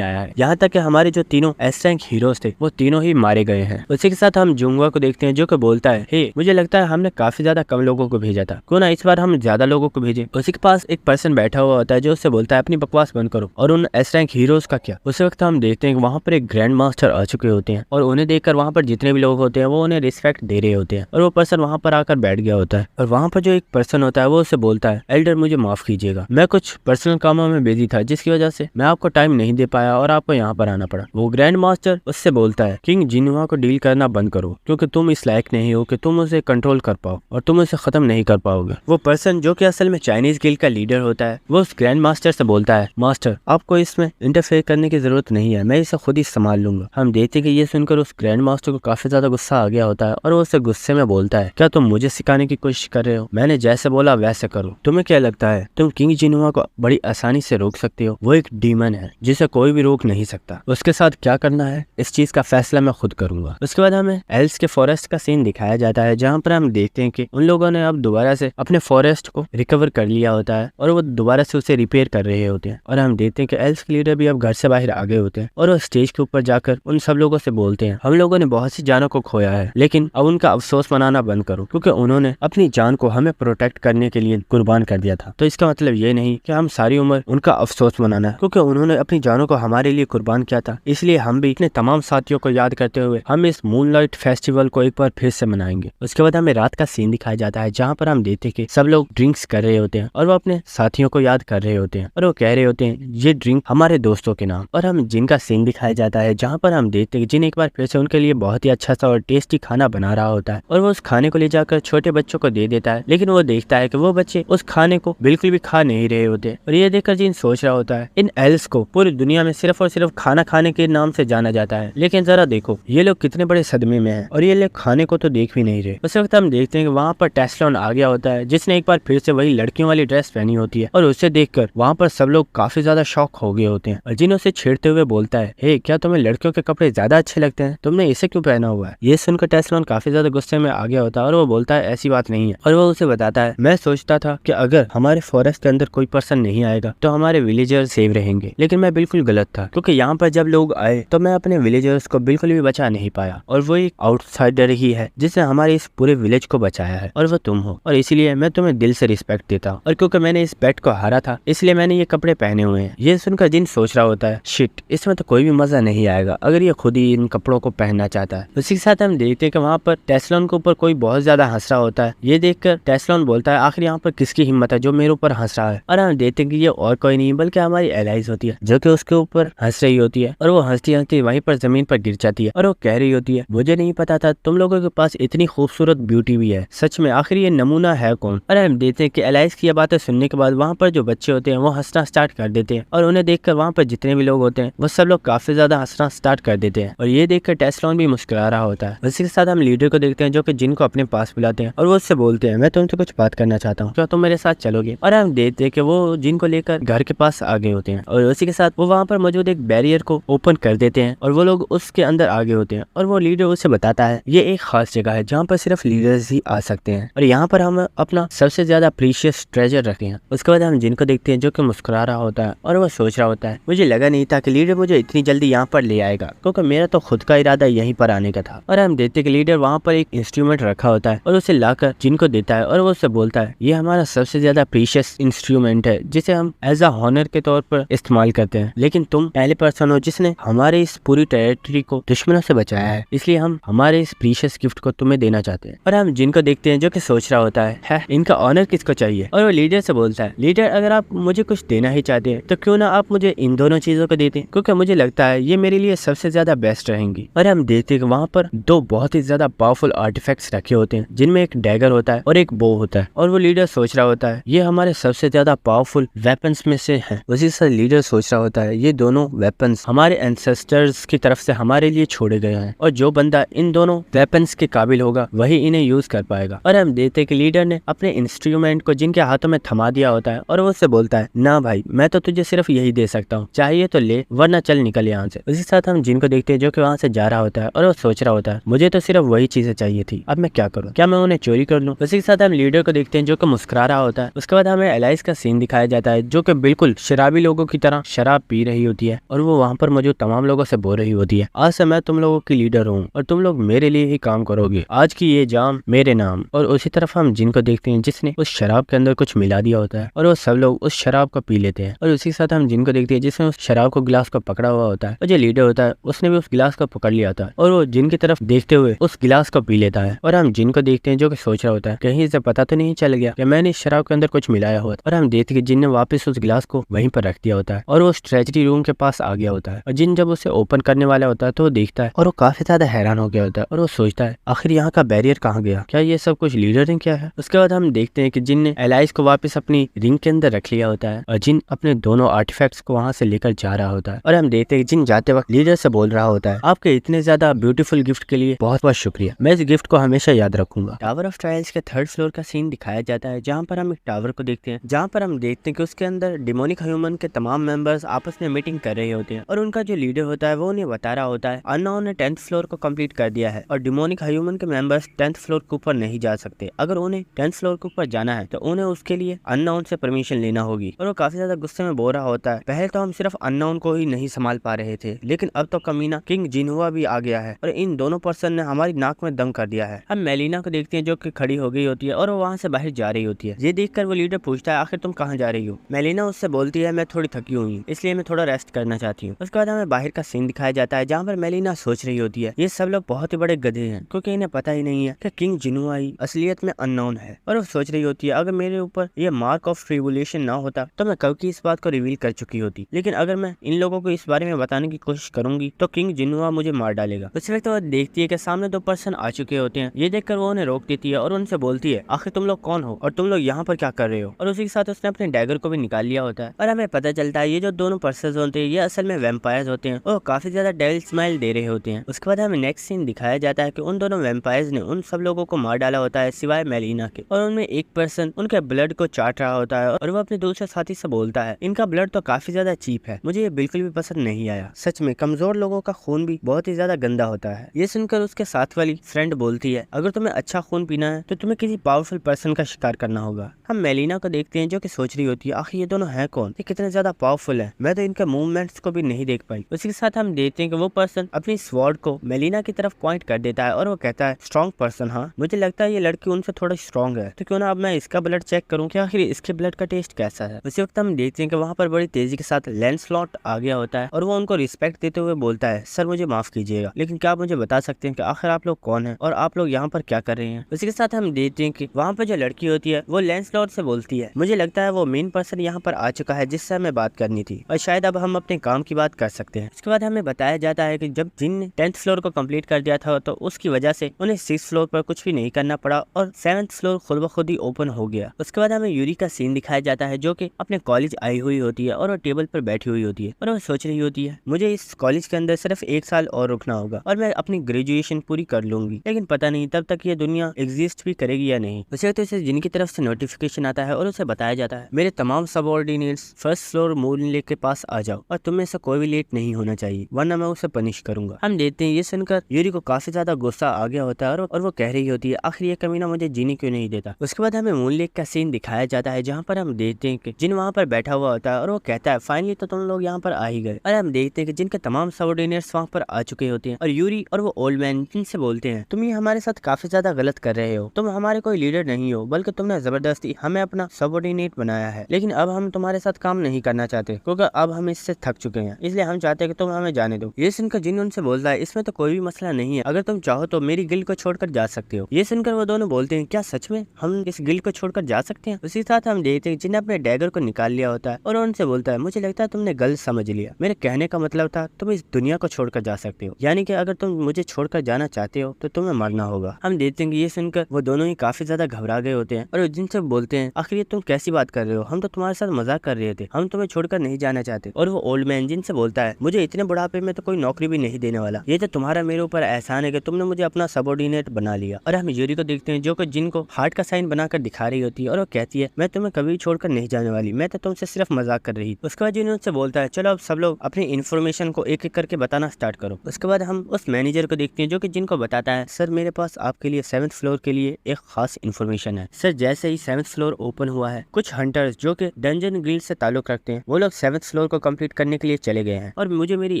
आया है, यहाँ तक कि हमारे जो तीनों एस रैंक हीरोज थे वो तीनों ही मारे गए हैं। उसी के साथ हम जुंगवा को देखते हैं जो कि बोलता है हे मुझे लगता है हमने काफी ज्यादा कम लोगों को भेजा था, क्यों ना इस बार हम ज्यादा लोगों को भेजे। उसी के पास एक पर्सन बैठा हुआ होता है जो उससे बोलता है अपनी बकवास बंद करो और उन एस रैंक हीरोज का क्या। उस वक्त हम देखते हैं कि वहाँ पर एक ग्रैंड मास्टर आ चुके होते हैं और उन्हें देखकर वहाँ पर जितने भी लोग होते हैं वो उन्हें रिस्पेक्ट दे रहे होते हैं और वो पर्सन वहाँ पर आकर बैठ गया होता है। और वहाँ पर जो एक पर्सन होता है वो उससे बोलता है एल्डर मुझे माफ कीजिएगा, मैं कुछ पर्सनल कामों में बिजी था जिसकी वजह से मैं आपको टाइम नहीं दे पाया और आपको यहाँ पर आना पड़ा। वो ग्रैंड मास्टर उससे बोलता है किंग जिन्हुआ को डील करना बंद करो क्योंकि तुम इस लायक नहीं हो कि तुम उसे कंट्रोल कर पाओ और तुम उसे खत्म नहीं कर पाओगे। वो पर्सन जो कि असल में चाइनीज गिल्ड का लीडर होता है वो उस ग्रैंड मास्टर से बोलता है मास्टर आपको इसमें इंटरफेयर करने की जरूरत नहीं है, मैं इसे खुद ही संभाल लूंगा। हम देखते कि ये सुनकर उस ग्रैंड मास्टर को काफी ज्यादा गुस्सा आ गया होता है और वो उसे गुस्से में बोलता है क्या तुम मुझे सिखाने की कोशिश कर रहे हो, मैंने जैसे बोला वैसे करो। तुम्हें क्या लगता है तुम किंग जिन्हुआ को बड़ी आसानी से रोक सकते हो, वो एक डीमन है जिसे कोई भी रोक नहीं सकता, उसके साथ क्या करना है इस चीज का फैसला मैं खुद करूंगा। उसके बाद हमें एल्स के फॉरेस्ट का सीन दिखाया जाता है जहाँ पर हम देखते हैं कि उन लोगों ने अब दोबारा से अपने फॉरेस्ट को रिकवर कर लिया होता है और वो दोबारा से उसे रिपेयर कर रहे होते हैं। और हम देखते हैं कि एल्स के लीडर भी अब घर से बाहर आ गए होते हैं और वो स्टेज के ऊपर जाकर उन सब लोगों से बोलते हैं हम लोगों ने बहुत सी जानों को खोया है लेकिन अब उनका अफसोस मनाना बंद करो क्योंकि उन्होंने अपनी जान को हमें प्रोटेक्ट करने के लिए कुर्बान कर दिया था। तो इसका मतलब ये नहीं कि हम सारी उम्र उनका अफसोस मनाना है क्योंकि उन्होंने अपनी जानों को हमारे लिए कुर्बान किया था, इसलिए हम भी अपने तमाम साथियों को याद करते हुए हम इस मूनलाइट फेस्टिवल को एक बार फिर से मनाएंगे। उसके बाद हमें रात का सीन दिखाया जाता है जहाँ पर हम देखते कि सब लोग ड्रिंक्स कर रहे होते हैं और वो अपने साथियों को याद कर रहे होते हैं और वो कह रहे होते हैं ये ड्रिंक हमारे दोस्तों के नाम। और हम जिन का सीन दिखाया जाता है जहाँ पर हम देखते हैं जिन एक बार फिर से उनके लिए बहुत ही अच्छा सा और टेस्टी खाना बना रहा होता है और वो उस खाने को ले जाकर छोटे बच्चों को दे देता है, लेकिन वो देखता है कि वो बच्चे उस खाने को बिल्कुल भी खा नहीं रहे होते। और ये देखकर जिन सोच रहा होता है इन एल्स को पूरी दुनिया में सिर्फ और सिर्फ खाना खाने के नाम से जाना जाता है, लेकिन जरा देखो ये लोग कितने बड़े सदमे में हैं और ये लोग खाने को तो देख भी नहीं रहे। उस वक्त हम देखते हैं कि वहाँ पर टेस्लोन आ गया होता है जिसने एक बार फिर से वही लड़कियों वाली ड्रेस पहनी होती है और उसे देखकर वहाँ पर सब लोग काफी ज्यादा शॉक हो गए होते हैं। और जिन उसे छेड़ते हुए बोलता है हे क्या तुम्हें लड़कियों के कपड़े ज्यादा अच्छे लगते हैं, तुमने इसे क्यों पहना हुआ है। ये सुनकर टेस्लोन काफी ज्यादा गुस्से में आ गया होता है और वो बोलता है ऐसी बात नहीं है। और वो उसे बताता है मैं सोचता था कि अगर हमारे फॉरेस्ट के अंदर कोई पर्सन नहीं आएगा तो हमारे विलेजर्स सेव रहेंगे, लेकिन मैं बिल्कुल गलत था क्योंकि यहाँ पर जब लोग आए तो मैं अपने विलेजर्स को बिल्कुल भी बचा नहीं पाया और वो एक आउटसाइडर ही है जिसने हमारे इस पूरे विलेज को बचाया है और वो तुम हो और इसीलिए मैं तुम्हें दिल से रिस्पेक्ट देता हूँ। और क्योंकि मैंने इस बेट को हारा था इसलिए मैंने ये कपड़े पहने हुए हैं। ये सुनकर जिन सोच रहा होता है शिट इसमें तो कोई भी मजा नहीं आएगा अगर ये खुद ही इन कपड़ों को पहनना चाहता है। उसी के साथ हम देखते हैं कि वहाँ पर टेस्लोन के ऊपर कोई बहुत ज्यादा हंस रहा होता है। ये देखकर टेस्लोन बोलता है आखिर यहाँ पर किसकी हिम्मत है जो मेरे ऊपर हंस रहा है। और हम देखते हैं कि ये और कोई नहीं बल्कि हमारी एलाइज होती है जो कि उसके ऊपर हंस रही होती है और वो हंसती हंसती वहीं पर जमीन पर गिर जाती है और वो कह रही होती है मुझे नहीं पता था तुम लोगों के पास इतनी खूबसूरत ब्यूटी भी है, सच में आखिर ये नमूना है कौन। और हम देखते हैं कि एलाइज की ये बातें सुनने के बाद वहाँ पर जो बच्चे होते हैं वो हंसना स्टार्ट कर देते हैं और उन्हें देखकर वहाँ पर जितने भी लोग होते होते हैं वो सब लोग काफी ज्यादा हंसना स्टार्ट कर देते हैं और ये देखकर टेस्लॉन भी मुस्कुरा रहा होता है। उसी के साथ हम लीडर को देखते हैं जो कि जिन को अपने पास बुलाते हैं और वो उससे बोलते हैं मैं तुमसे कुछ बात करना चाहता हूँ, क्या तुम मेरे साथ चलोगे? और हम देखते हैं कि वो जिन को लेकर घर के पास आ गए होते हैं और उसी के साथ वो वहाँ पर मौजूद एक बैरियर को ओपन कर देते हैं और वो लोग उसके अंदर आगे होते हैं और वो लीडर उसे बताता है ये एक खास जगह है जहाँ पर सिर्फ लीडर्स ही आ सकते हैं और यहाँ पर हम अपना सबसे ज्यादा प्रीशियस ट्रेजर रखते हैं। उसके बाद हम जिन को देखते हैं जो कि मुस्कुरा रहा होता है और वो सोच रहा होता है मुझे लगा नहीं था कि लीडर मुझे इतनी जल्दी यहाँ पर ले आएगा, क्योंकि मेरा तो खुद का इरादा यहीं पर आने का था। और हम देखते हैं कि लीडर वहाँ पर एक इंस्ट्रूमेंट रखा होता है और उसे लाकर जिन को देता है और वो उससे बोलता है ये हमारा सबसे ज्यादा प्रीशियस इंस्ट्रूमेंट है जिसे हम एज अ हॉनर के तौर पर इस्तेमाल करते हैं, लेकिन तुम पहले पर्सन हो जिसने हमारे इस पूरी टेरिटरी को दुश्मनों से बचाया है, इसलिए हम हमारे इस प्रीशियस गिफ्ट को तुम्हें देना चाहते हैं। और हम जिन को देखते हैं जो कि सोच रहा होता है इनका ऑनर किसको चाहिए, और वो लीडर से बोलता है लीडर अगर आप मुझे कुछ देना ही चाहते हैं तो क्यों ना आप मुझे इन दोनों चीजों को देते, क्योंकि मुझे लगता है ये मेरे लिए सबसे ज्यादा बेस्ट रहेंगी। और हम देखते हैं कि वहाँ पर दो बहुत ही ज्यादा पावरफुल आर्टिफैक्ट्स रखे होते हैं जिनमें एक डैगर होता है और एक बो होता है, और वो लीडर सोच रहा होता है ये हमारे सबसे ज्यादा पावरफुल वेपन्स में से है। उसी से लीडर सोच रहा होता है ये दोनों वेपन्स हमारे एंसेस्टर्स की तरफ से हमारे लिए छोड़े गए हैं और जो बंदा इन दोनों वेपन्स के काबिल होगा वही इन्हें यूज कर पाएगा। और हम देखते हैं कि लीडर ने अपने इंस्ट्रूमेंट को जिनके हाथों में थमा दिया होता है और वो उससे बोलता है ना भाई मैं तो तुझे सिर्फ यही दे सकता हूँ, चाहिए तो ले वरना चल निकल यहाँ से। उसी साथ हम जिनको देखते हैं जो कि वहाँ से जा रहा होता है और वो सोच रहा होता है मुझे तो सिर्फ वही चीजें चाहिए थी, अब मैं क्या करूँ, क्या मैं उन्हें चोरी कर लूँ। उसी के साथ हम लीडर को देखते हैं जो कि मुस्कुरा रहा होता है। उसके बाद हमें एलाइस का सीन दिखाया जाता है जो कि बिल्कुल शराबी लोगों की तरह शराब पी रही होती है और वो वहाँ पर मौजूद तमाम लोगों से बोल रही होती है आज से मैं तुम लोगों की लीडर हूँ और तुम लोग मेरे लिए ही काम करोगे, आज की ये जाम मेरे नाम। और उसी तरफ हम जिनको देखते हैं जिसने उस शराब के अंदर कुछ मिला दिया होता है और वो सब लोग उस शराब को पी लेते हैं। और उसी के साथ हम जिनको देखते हैं जिसने उस शराब को गिलास को पकड़ा हुआ होता है और जो लीडर होता है उसने भी उस गिलास को पकड़ लिया होता है और वो जिन की तरफ देखते हुए उस गिलास को पी लेता है। और हम जिनको देखते हैं जो कि सोच रहा होता है कहीं इसे पता तो नहीं चल गया कि मैंने इस शराब के अंदर कुछ मिलाया हुआ। और हम देखते हैं जिन ने वापस उस गिलास को वहीं पर रख दिया होता है और वो उस ट्रेजरी रूम के पास आ गया होता है और जिन जब उसे ओपन करने वाला होता है तो वो देखता है और वो काफी ज्यादा हैरान हो गया होता है और वो सोचता है आखिर यहाँ का बैरियर कहाँ गया, क्या ये सब कुछ लीडर ने किया है। उसके बाद हम देखते हैं कि जिन ने एलाइस को वापस अपनी रिंग के अंदर रख लिया होता है और जिन अपने दोनों आर्टिफैक्ट्स को वहां से लेकर जा रहा होता है। और हम देखते हैं जिन जाते वक्त लीडर से बोल रहा होता है आपके इतने ज्यादा ब्यूटीफुल गिफ्ट के लिए बहुत बहुत शुक्रिया, मैं इस गिफ्ट को हमेशा याद रखूंगा। टावर ऑफ ट्रायल्स के 3rd फ्लोर का सीन दिखाया जाता है जहाँ पर हम एक टावर को देखते हैं जहाँ पर हम देखते हैं कि उसके अंदर डिमोनिक ह्यूमन के तमाम मेंबर्स आपस में मीटिंग कर रहे होते हैं और उनका जो लीडर होता है वो उन्हें बता रहा होता है अननोन ने 10th फ्लोर को कंप्लीट कर दिया है और डिमोनिक ह्यूमन के मेंबर्स 10th फ्लोर के ऊपर नहीं जा सकते, अगर उन्हें 10th फ्लोर के ऊपर जाना है तो उन्हें उसके लिए अननोन से परमिशन लेना होगी। और वो काफी ज्यादा गुस्से में बोल रहा होता है पहले तो हम सिर्फ अननोन को ही नहीं संभाल पा रहे थे लेकिन अब तो कमीना किंग जिनहुआ भी आ गया है और इन दोनों पर्सन ने हमारी नाक में दम कर दिया है। हम मेलिना को देखते हैं जो कि खड़ी हो गई होती है और वो वहाँ से बाहर जा रही होती है। ये देखकर वो लीडर पूछता है आखिर तुम कहाँ जा रही हो। मेलिना उससे बोलती है मैं थोड़ी थकी हुई हूँ इसलिए मैं थोड़ा रेस्ट करना चाहती हूँ। उसके बाद हमें बाहर का सीन दिखाया जाता है जहाँ पर मेलिना सोच रही होती है ये सब लोग बहुत ही बड़े गधे हैं क्योंकि इन्हें पता ही नहीं है कि किंग जिनहुआ ही असलियत में अननोन है। और वो सोच रही होती है अगर मेरे ऊपर ये मार्क ऑफ ट्रिबुलेशन ना होता तो मैं कब की इस बात को रिवील कर चुकी होती, लेकिन अगर मैं इन लोगों को इस बारे में बताने की कोशिश करूंगी तो किंग जिनहुआ मुझे मार डालेगा। उस वक्त वो देखती है कि सामने 2 पर्सन आ चुके होते हैं। ये देखकर वो उन्हें रोक देती है और उनसे बोलती है आखिर तुम लोग कौन हो और तुम लोग यहाँ पर क्या कर रहे हो। और उसी के साथ उसने अपने डैगर को भी निकाल लिया होता है और हमें पता चलता है ये जो दोनों पर्सन होते हैं ये असल में वैम्पायर्स होते हैं और काफी ज्यादा डेविल स्माइल दे रहे होते हैं। उसके बाद हमें नेक्स्ट सीन दिखाया जाता है कि उन दोनों वैम्पायर्स ने उन सब लोगों को मार डाला होता है सिवाय मेलिना के, और उनमें एक पर्सन उनके ब्लड को चाट रहा होता है और वो अपने दूसरे साथी से बोलता है इनका ब्लड तो काफी ज्यादा चीप है, मुझे ये बिल्कुल भी पसंद नहीं आया, सच में कमजोर लोगों का खून भी बहुत ही ज्यादा गंदा होता है। ये सुनकर उसके साथ वाली फ्रेंड बोलती है अगर तुम्हें अच्छा खून पीना है तो तुम्हें किसी पावरफुल पर्सन का शिकार करना होगा। हम मेलिना को देखते हैं जो कि सोच रही होती है आखिर ये दोनों है कौन, ये कितने ज्यादा पावरफुल है, मैं तो इनके मूवमेंट्स को भी नहीं देख पाई। उसी के साथ हम देखते हैं कि वो पर्सन अपनी स्वॉर्ड को मेलिना की तरफ पॉइंट कर देता है और वो कहता है स्ट्रॉन्ग पर्सन, हाँ मुझे लगता है ये लड़की उनसे थोड़ा स्ट्रॉन्ग है तो क्यों ना अब मैं इसका ब्लड चेक करूँ कि आखिर इसके ब्लड का टेस्ट कैसा है। उसी वक्त हम देखते हैं कि वहाँ पर बड़ी तेजी के साथ लैंसलॉट आ गया होता है और वो उनको रिस्पेक्ट देते हुए बोलता है सर मुझे माफ कीजिएगा लेकिन क्या आप मुझे बता सकते हैं कि आखिर आप लोग कौन है और आप लोग यहाँ पर क्या कर रहे हैं। उसी के साथ हम देखते हैं कि वहाँ पर जो लड़की होती है वो लैंसलॉट से बोलती है मुझे लगता है वो मेन पर्सन यहाँ पर आ चुका है जिससे हमें बात करनी थी और शायद अब हम अपने काम की बात कर सकते हैं। उसके बाद हमें बताया जाता है कि जब जिन ने 10th फ्लोर को कंप्लीट कर दिया था तो उसकी वजह से उन्हें 6th फ्लोर पर कुछ भी नहीं करना पड़ा और 7th फ्लोर खुद ब खुद ही ओपन हो गया। उसके बाद हमें यूरी का सीन दिखाया जाता है जो कि अपने कॉलेज आई हुई होती है और वो टेबल पर बैठी हुई होती है और और वो सोच रही होती है मुझे इस कॉलेज के अंदर सिर्फ 1 साल और रुकना होगा और मैं अपनी ग्रेजुएशन पूरी कर लूंगी, लेकिन पता नहीं तब तक ये दुनिया एग्जिस्ट भी करेगी या नहीं। उसे तो इसे जिनकी तरफ से नोटिफिकेशन आता है और उसे बताया जाता है मेरे तमाम subordinates first floor moon lake के पास आ जाओ और तुम में से कोई भी लेट नहीं होना चाहिए वरना मैं उसे पनिश करूंगा। हम देखते हैं ये सुनकर यूरी को काफी ज्यादा गुस्सा आ गया होता है और वो कह रही होती है आखिर ये कमीना मुझे जीने क्यों नहीं देता। उसके बाद हमें मून लेक का सीन दिखाया जाता है जहाँ पर हम देखते हैं कि जिन वहाँ पर बैठा हुआ होता है और वो कहता है फाइनली तो तुम लोग यहाँ पर आ ही गए। और हम देखते हैं कि जिनके तमाम सबऑर्डिनेट्स वहाँ पर आ चुके होते हैं और यूरी और वो ओल्ड मैन जिनसे बोलते हैं तुम ये हमारे साथ काफी ज्यादा गलत कर रहे हो, तुम हमारे कोई लीडर नहीं हो बल्कि तुमने जबरदस्ती हमें अपना सबऑर्डिनेट बनाया है, लेकिन अब हम तुम्हारे साथ काम नहीं करना चाहते क्योंकि अब हम इससे थक चुके हैं, इसलिए हम चाहते हैं कि तुम हमें जाने दो। ये सुनकर जिन उनसे बोलता है इसमें तो कोई भी मसला नहीं है, अगर तुम चाहो तो मेरी गिल्ड को छोड़कर जा सकते हो। ये सुनकर वो दोनों बोलते हैं क्या सच में हम इस गिल्ड को छोड़कर जा सकते हैं। उसी साथ हम देखते हैं जिन्हें अपने डैगर को निकाल लिया होता है और उनसे बोलता है मुझे लगता है तुमने गलत समझ लिया, मेरे कहने का मतलब था तुम इस दुनिया को छोड़कर जा सकते हो, यानी कि अगर तुम मुझे छोड़कर जाना चाहते हो तो तुम्हें मरना होगा। हम देखते हैं कि ये सुनकर वो दोनों ही काफी ज्यादा घबरा गए होते हैं और जिनसे बोलते हैं आखिर ये तुम कैसी बात कर रहे हो, हम तो तुम्हारे साथ मजाक कर रहे थे, हम तुम्हें छोड़कर नहीं जाना चाहते। और वो ओल्ड मैन जिनसे बोलता है मुझे इतने बुढ़ापे में तो कोई नौकरी भी नहीं देने वाला, ये तो तुम्हारा मेरे ऊपर एहसान है कि तुमने मुझे अपना सबऑर्डिनेट बना लिया। और हम यूरी को देखते हैं जो कि जिनको हार्ट का साइन बनाकर दिखा रही होती है और वो कहती है मैं तुम्हें कभी छोड़कर नहीं जाने वाली, मैं तो तुमसे सिर्फ मजाक कर रही। उसके बाद जिन उनसे बोलता है चलो अब सब लोग अपनी इन्फॉर्मेशन को एक एक करके बताना स्टार्ट करो। उसके बाद हम उस मैनेजर को देखते हैं जो कि जिनको बताता है सर मेरे पास आपके लिए 7th फ्लोर के लिए एक खास इन्फॉर्मेशन है। सर जैसे ही 7th फ्लोर ओपन हुआ है कुछ हंटर्स जो कि डंजन गिल्ड से ताल्लुक रखते हैं वो लोग 7th फ्लोर को कंप्लीट करने के लिए चले गए हैं और मुझे मेरी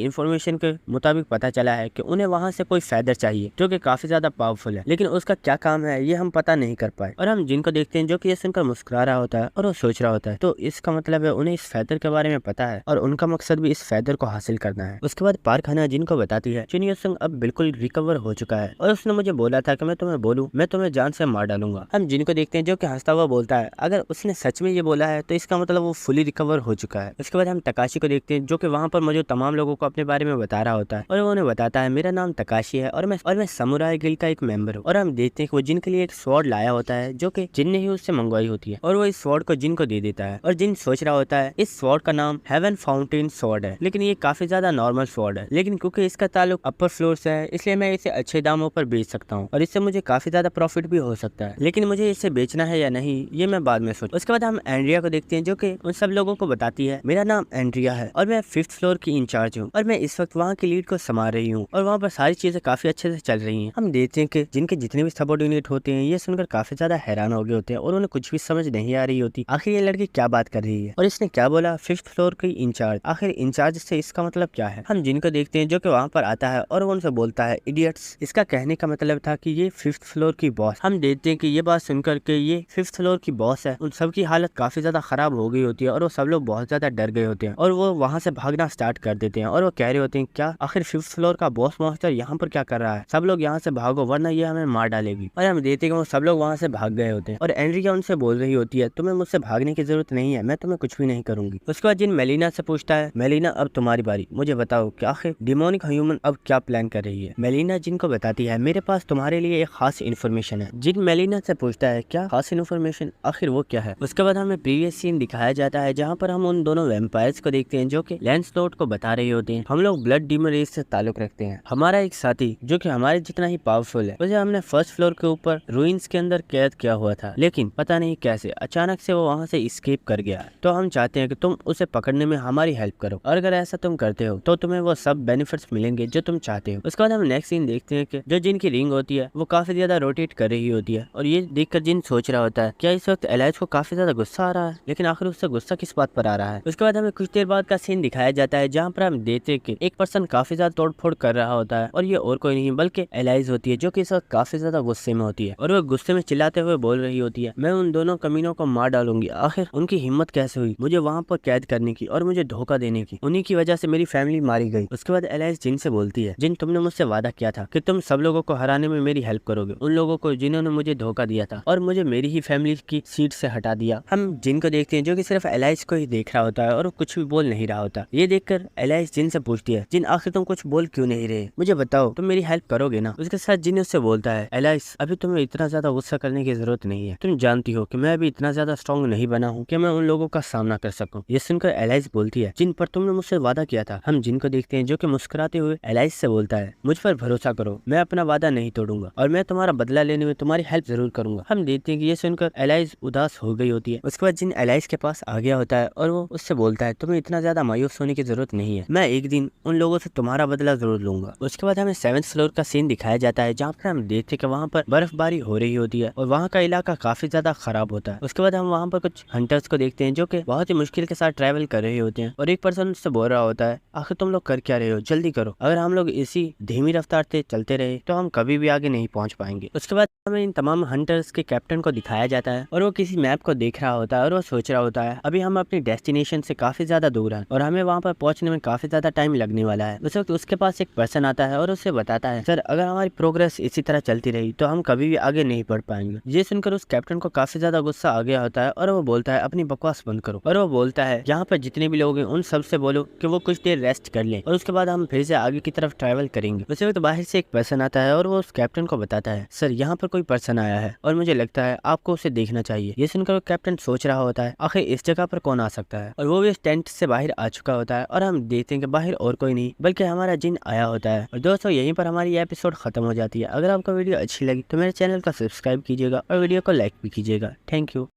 इन्फॉर्मेशन के मुताबिक पता चला है कि उन्हें वहां से कोई फेदर चाहिए जो कि काफी ज्यादा पावरफुल है, लेकिन उसका क्या काम है ये हम पता नहीं कर पाए। और हम जिनको देखते हैं जो कि ये सुनकर मुस्कुरा रहा होता है और वो सोच रहा होता है तो इसका मतलब है उन्हें इस फेदर के बारे में पता है और उनका मकसद भी इस फेदर को हासिल करना है। उसके बाद पार्क हना जिनको बताती है चिन युसुंग अब बिल्कुल रिकवर हो चुका है और उसने मुझे बोला था कि मैं तुम्हें बोलूं मैं तुम्हें जान से मार डालूंगा। हम जिनको देखते हैं जो कि हंसता हुआ बोलता है अगर उसने सच में ये बोला है तो इसका मतलब वो फुली रिकवर हो चुका है। उसके बाद हम तकाशी को देखते हैं जो कि वहाँ पर मौजूद तमाम लोगों को अपने बारे में बता रहा होता है और वो उन्हें बताता है मेरा नाम तकाशी है और मैं समुराई गिल्ड का एक मेंबर हूँ। और हम देखते हैं कि वो जिन के लिए एक स्वॉर्ड लाया होता है जो कि जिन ने ही उससे मंगवाई होती है और वो इस स्वॉर्ड को जिन को दे देता है और जिन सोच रहा होता है इस स्वॉर्ड का नाम हेवन फाउंटेन स्वॉर्ड है, लेकिन ये काफी ज्यादा नॉर्मल स्वॉर्ड है, लेकिन क्योंकि इसका ताल्लुक अपर फ्लोर से है इसलिए मैं इसे अच्छे दामों पर बेच सकता हूँ और इससे मुझे काफी ज्यादा प्रॉफिट भी हो सकता है, लेकिन मुझे इसे बेचना है या नहीं ये मैं बाद में सोच। उसके बाद हम एंड्रिया को देखते हैं जो कि उन सब लोगों को बताती है मेरा नाम एंड्रिया है और मैं 5th फ्लोर की इंचार्ज हूँ और मैं इस वक्त वहाँ की लीड को संभाल रही हूँ और वहाँ पर सारी चीजें काफी अच्छे से चल रही हैं। हम देखते हैं कि जिनके जितने भी सबऑर्डिनेट होते हैं ये सुनकर काफी ज्यादा हैरान हो गए होते हैं और उन्हें कुछ भी समझ नहीं आ रही होती आखिर ये लड़की क्या बात कर रही है और इसने क्या बोला 5th फ्लोर की इंचार्ज, आखिर इंचार्ज से इसका मतलब क्या है। हम जिनको देखते हैं जो कि वहाँ पर आता है और वो उनसे बोलता है इडियट्स, इसका कहने का मतलब था कि ये 5th फ्लोर की बॉस। हम देखते हैं कि ये बात सुनकर के ये 5th फ्लोर की बॉस है उन सब की हालत काफी ज्यादा खराब हो गई होती है और वो सब लोग बहुत ज्यादा डर गए होते हैं और वो वहाँ से भागना स्टार्ट कर देते हैं और वो कह रहे होते हैं क्या आखिर 5th फ्लोर का बॉस मॉन्स्टर यहाँ पर क्या कर रहा है, सब लोग यहाँ से भागो वरना ये हमें मार डालेगी। और हम देखते हैं कि वो सब लोग वहाँ से भाग गए होते हैं और एंड्रिया उनसे बोल रही होती है तुम्हें मुझसे भागने की जरूरत नहीं है, मैं तुम्हें कुछ भी नहीं करूंगी। उसके बाद जिन मेलिना से पूछता है मेलिना अब तुम्हारी बारी, मुझे बताओ कि आखिर डिमोनिक ह्यूमन अब क्या प्लान कर रही है। मेलिना जिनको बताती है मेरे पास तुम्हारे लिए एक खास इन्फॉर्मेशन है। जिन मेलिना से पूछता है क्या खास इन्फॉर्मेशन, आखिर वो क्या है। उसके बाद हमें प्रीवियस सीन दिखाया जाता है जहाँ पर हम उन दोनों वैम्पायर्स को देखते हैं जो कि लैंसलॉट को बता रहे होते हैं हम लोग ब्लड डीमन रेस से ताल्लुक रखते हैं, हमारा एक साथी जो कि हमारे जितना ही पावरफुल है उसे हमने 1st फ्लोर के ऊपर रूइंस के अंदर कैद किया हुआ था, लेकिन पता नहीं कैसे अचानक से वो वहाँ से एस्केप कर गया। तो हम चाहते हैं कि तुम उसे पकड़ने में हमारी हेल्प करो और अगर ऐसा तुम करते हो तो तुम्हें वो सब बेनिफिट्स मिलेंगे जो तुम चाहते हो। उसके बाद हम नेक्स्ट सीन देखते हैं कि जो जिन की रिंग होती है वो काफी ज्यादा रोटेट कर रही होती है और ये देखकर जिन सोच रहा होता है क्या इस वक्त एलाइज को काफी ज्यादा गुस्सा आ रहा है, लेकिन आखिर उससे गुस्सा किस बात पर आ रहा है। उसके बाद हमें कुछ देर बाद का सीन दिखाया जाता है जहाँ पर हम देखते हैं कि एक पर्सन काफी ज्यादा तोड़फोड़ कर रहा होता है और ये और कोई नहीं बल्कि एलाइज होती है जो कि इस वक्त काफी ज्यादा गुस्से में होती है और वो गुस्से में चिल्लाते हुए बोल रही होती है मैं उन दोनों कमीनों को मार डालूंगी, आखिर उनकी हिम्मत कैसे हुई मुझे वहाँ पर कैद करने की और मुझे धोखा देने की, उन्हीं की वजह से मेरी फैमिली मारी गई। उसके बाद एलाइज जिन से बोलती है जिन तुमने मुझसे वादा किया था कि तुम सब लोगों को हराने में मेरी हेल्प करोगे, उन लोगों को जिन्होंने मुझे धोखा दिया था और मुझे मेरी ही फैमिली की सीट से हटा दिया। हम जिन को देखते हैं जो कि सिर्फ एलाइज को ही देख रहा होता है और वो कुछ भी बोल नहीं रहा होता। ये देखकर एलाइज जिन से पूछती है जिन आखिर तुम कुछ बोल क्यों नहीं रहे, मुझे बताओ तुम मेरी हेल्प करोगे ना। उसके साथ जिन उससे बोलता है एलाइज अभी तुम्हें इतना ज्यादा गुस्सा करने की जरूरत नहीं है, तुम जानती हो कि मैं अभी इतना ज्यादा स्ट्रॉन्ग नहीं बना हूँ कि मैं उन लोगों का सामना कर सकूं। ये सुनकर एलाइज बोलती है जिन जिन पर तुमने मुझसे वादा किया था। हम जिन को देखते हैं जो कि मुस्कुराते हुए एलाइस से बोलता है, मुझ पर भरोसा करो, मैं अपना वादा नहीं तोड़ूंगा और मैं तुम्हारा बदला लेने में तुम्हारी हेल्प जरूर करूंगा। हम देखते हैं कि ये सुनकर एलाइस उदास हो गई होती है। उसके बाद जिन एलाइस के पास आ गया होता है और वो उससे बोलता है, तुम्हें इतना ज्यादा मायूस होने की जरूरत नहीं है, मैं एक दिन उन लोगों से तुम्हारा बदला जरूर लूंगा। उसके बाद हमें 7th फ्लोर का सीन दिखाया जाता है जहाँ पर हम देखते हैं कि वहाँ पर बर्फबारी हो रही होती है और वहाँ का इलाका काफी ज्यादा खराब होता है। उसके बाद हम वहाँ पर कुछ हंटर्स को देखते हैं जो कि बहुत ही मुश्किल के साथ ट्रैवल कर रहे होते हैं और एक पर्सन उससे बोल रहा होता है, आखिर तुम लोग कर क्या रहे हो, जल्दी करो, अगर हम लोग इसी धीमी रफ्तार से चलते रहे तो हम कभी भी आगे नहीं पहुंच पाएंगे। उसके बाद हमें इन तमाम हंटर्स के कैप्टन को दिखाया जाता है और वो किसी मैप को देख रहा होता है और वो सोच रहा होता है अभी हम अपनी डेस्टिनेशन से काफी ज्यादा दूर हैं और हमें वहाँ पर पहुंचने में काफी ज्यादा टाइम लगने वाला है। उस वक्त उसके पास एक पर्सन आता है और उसे बताता है, सर अगर हमारी प्रोग्रेस इसी तरह चलती रही तो हम कभी भी आगे नहीं बढ़ पाएंगे। ये सुनकर उस कैप्टन को काफी ज्यादा गुस्सा आ गया होता है और वो बोलता है, अपनी बकवास बंद करो। और वो बोलता है, यहाँ पर जितने भी लोग हैं उन सबसे बोलो कि वो कुछ देर रेस्ट कर लें और उसके बाद हम फिर से आगे की तरफ ट्रैवल करेंगे। उसी वक्त बाहर से एक पर्सन आता है और वो उस कैप्टन को बताता है, सर यहाँ पर कोई पर्सन आया है और मुझे लगता है आपको उसे देखना चाहिए। ये सुनकर वो कैप्टन सोच रहा होता है आखिर इस जगह पर कौन आ सकता है और वो भी इस टेंट से बाहर आ चुका होता है और हम देखते हैं कि बाहर और कोई नहीं बल्कि हमारा जिन आया होता है। और दोस्तों यहीं पर हमारी ये एपिसोड खत्म हो जाती है। अगर आपको वीडियो अच्छी लगी तो मेरे चैनल को सब्सक्राइब कीजिएगा और वीडियो को लाइक भी कीजिएगा। Thank you.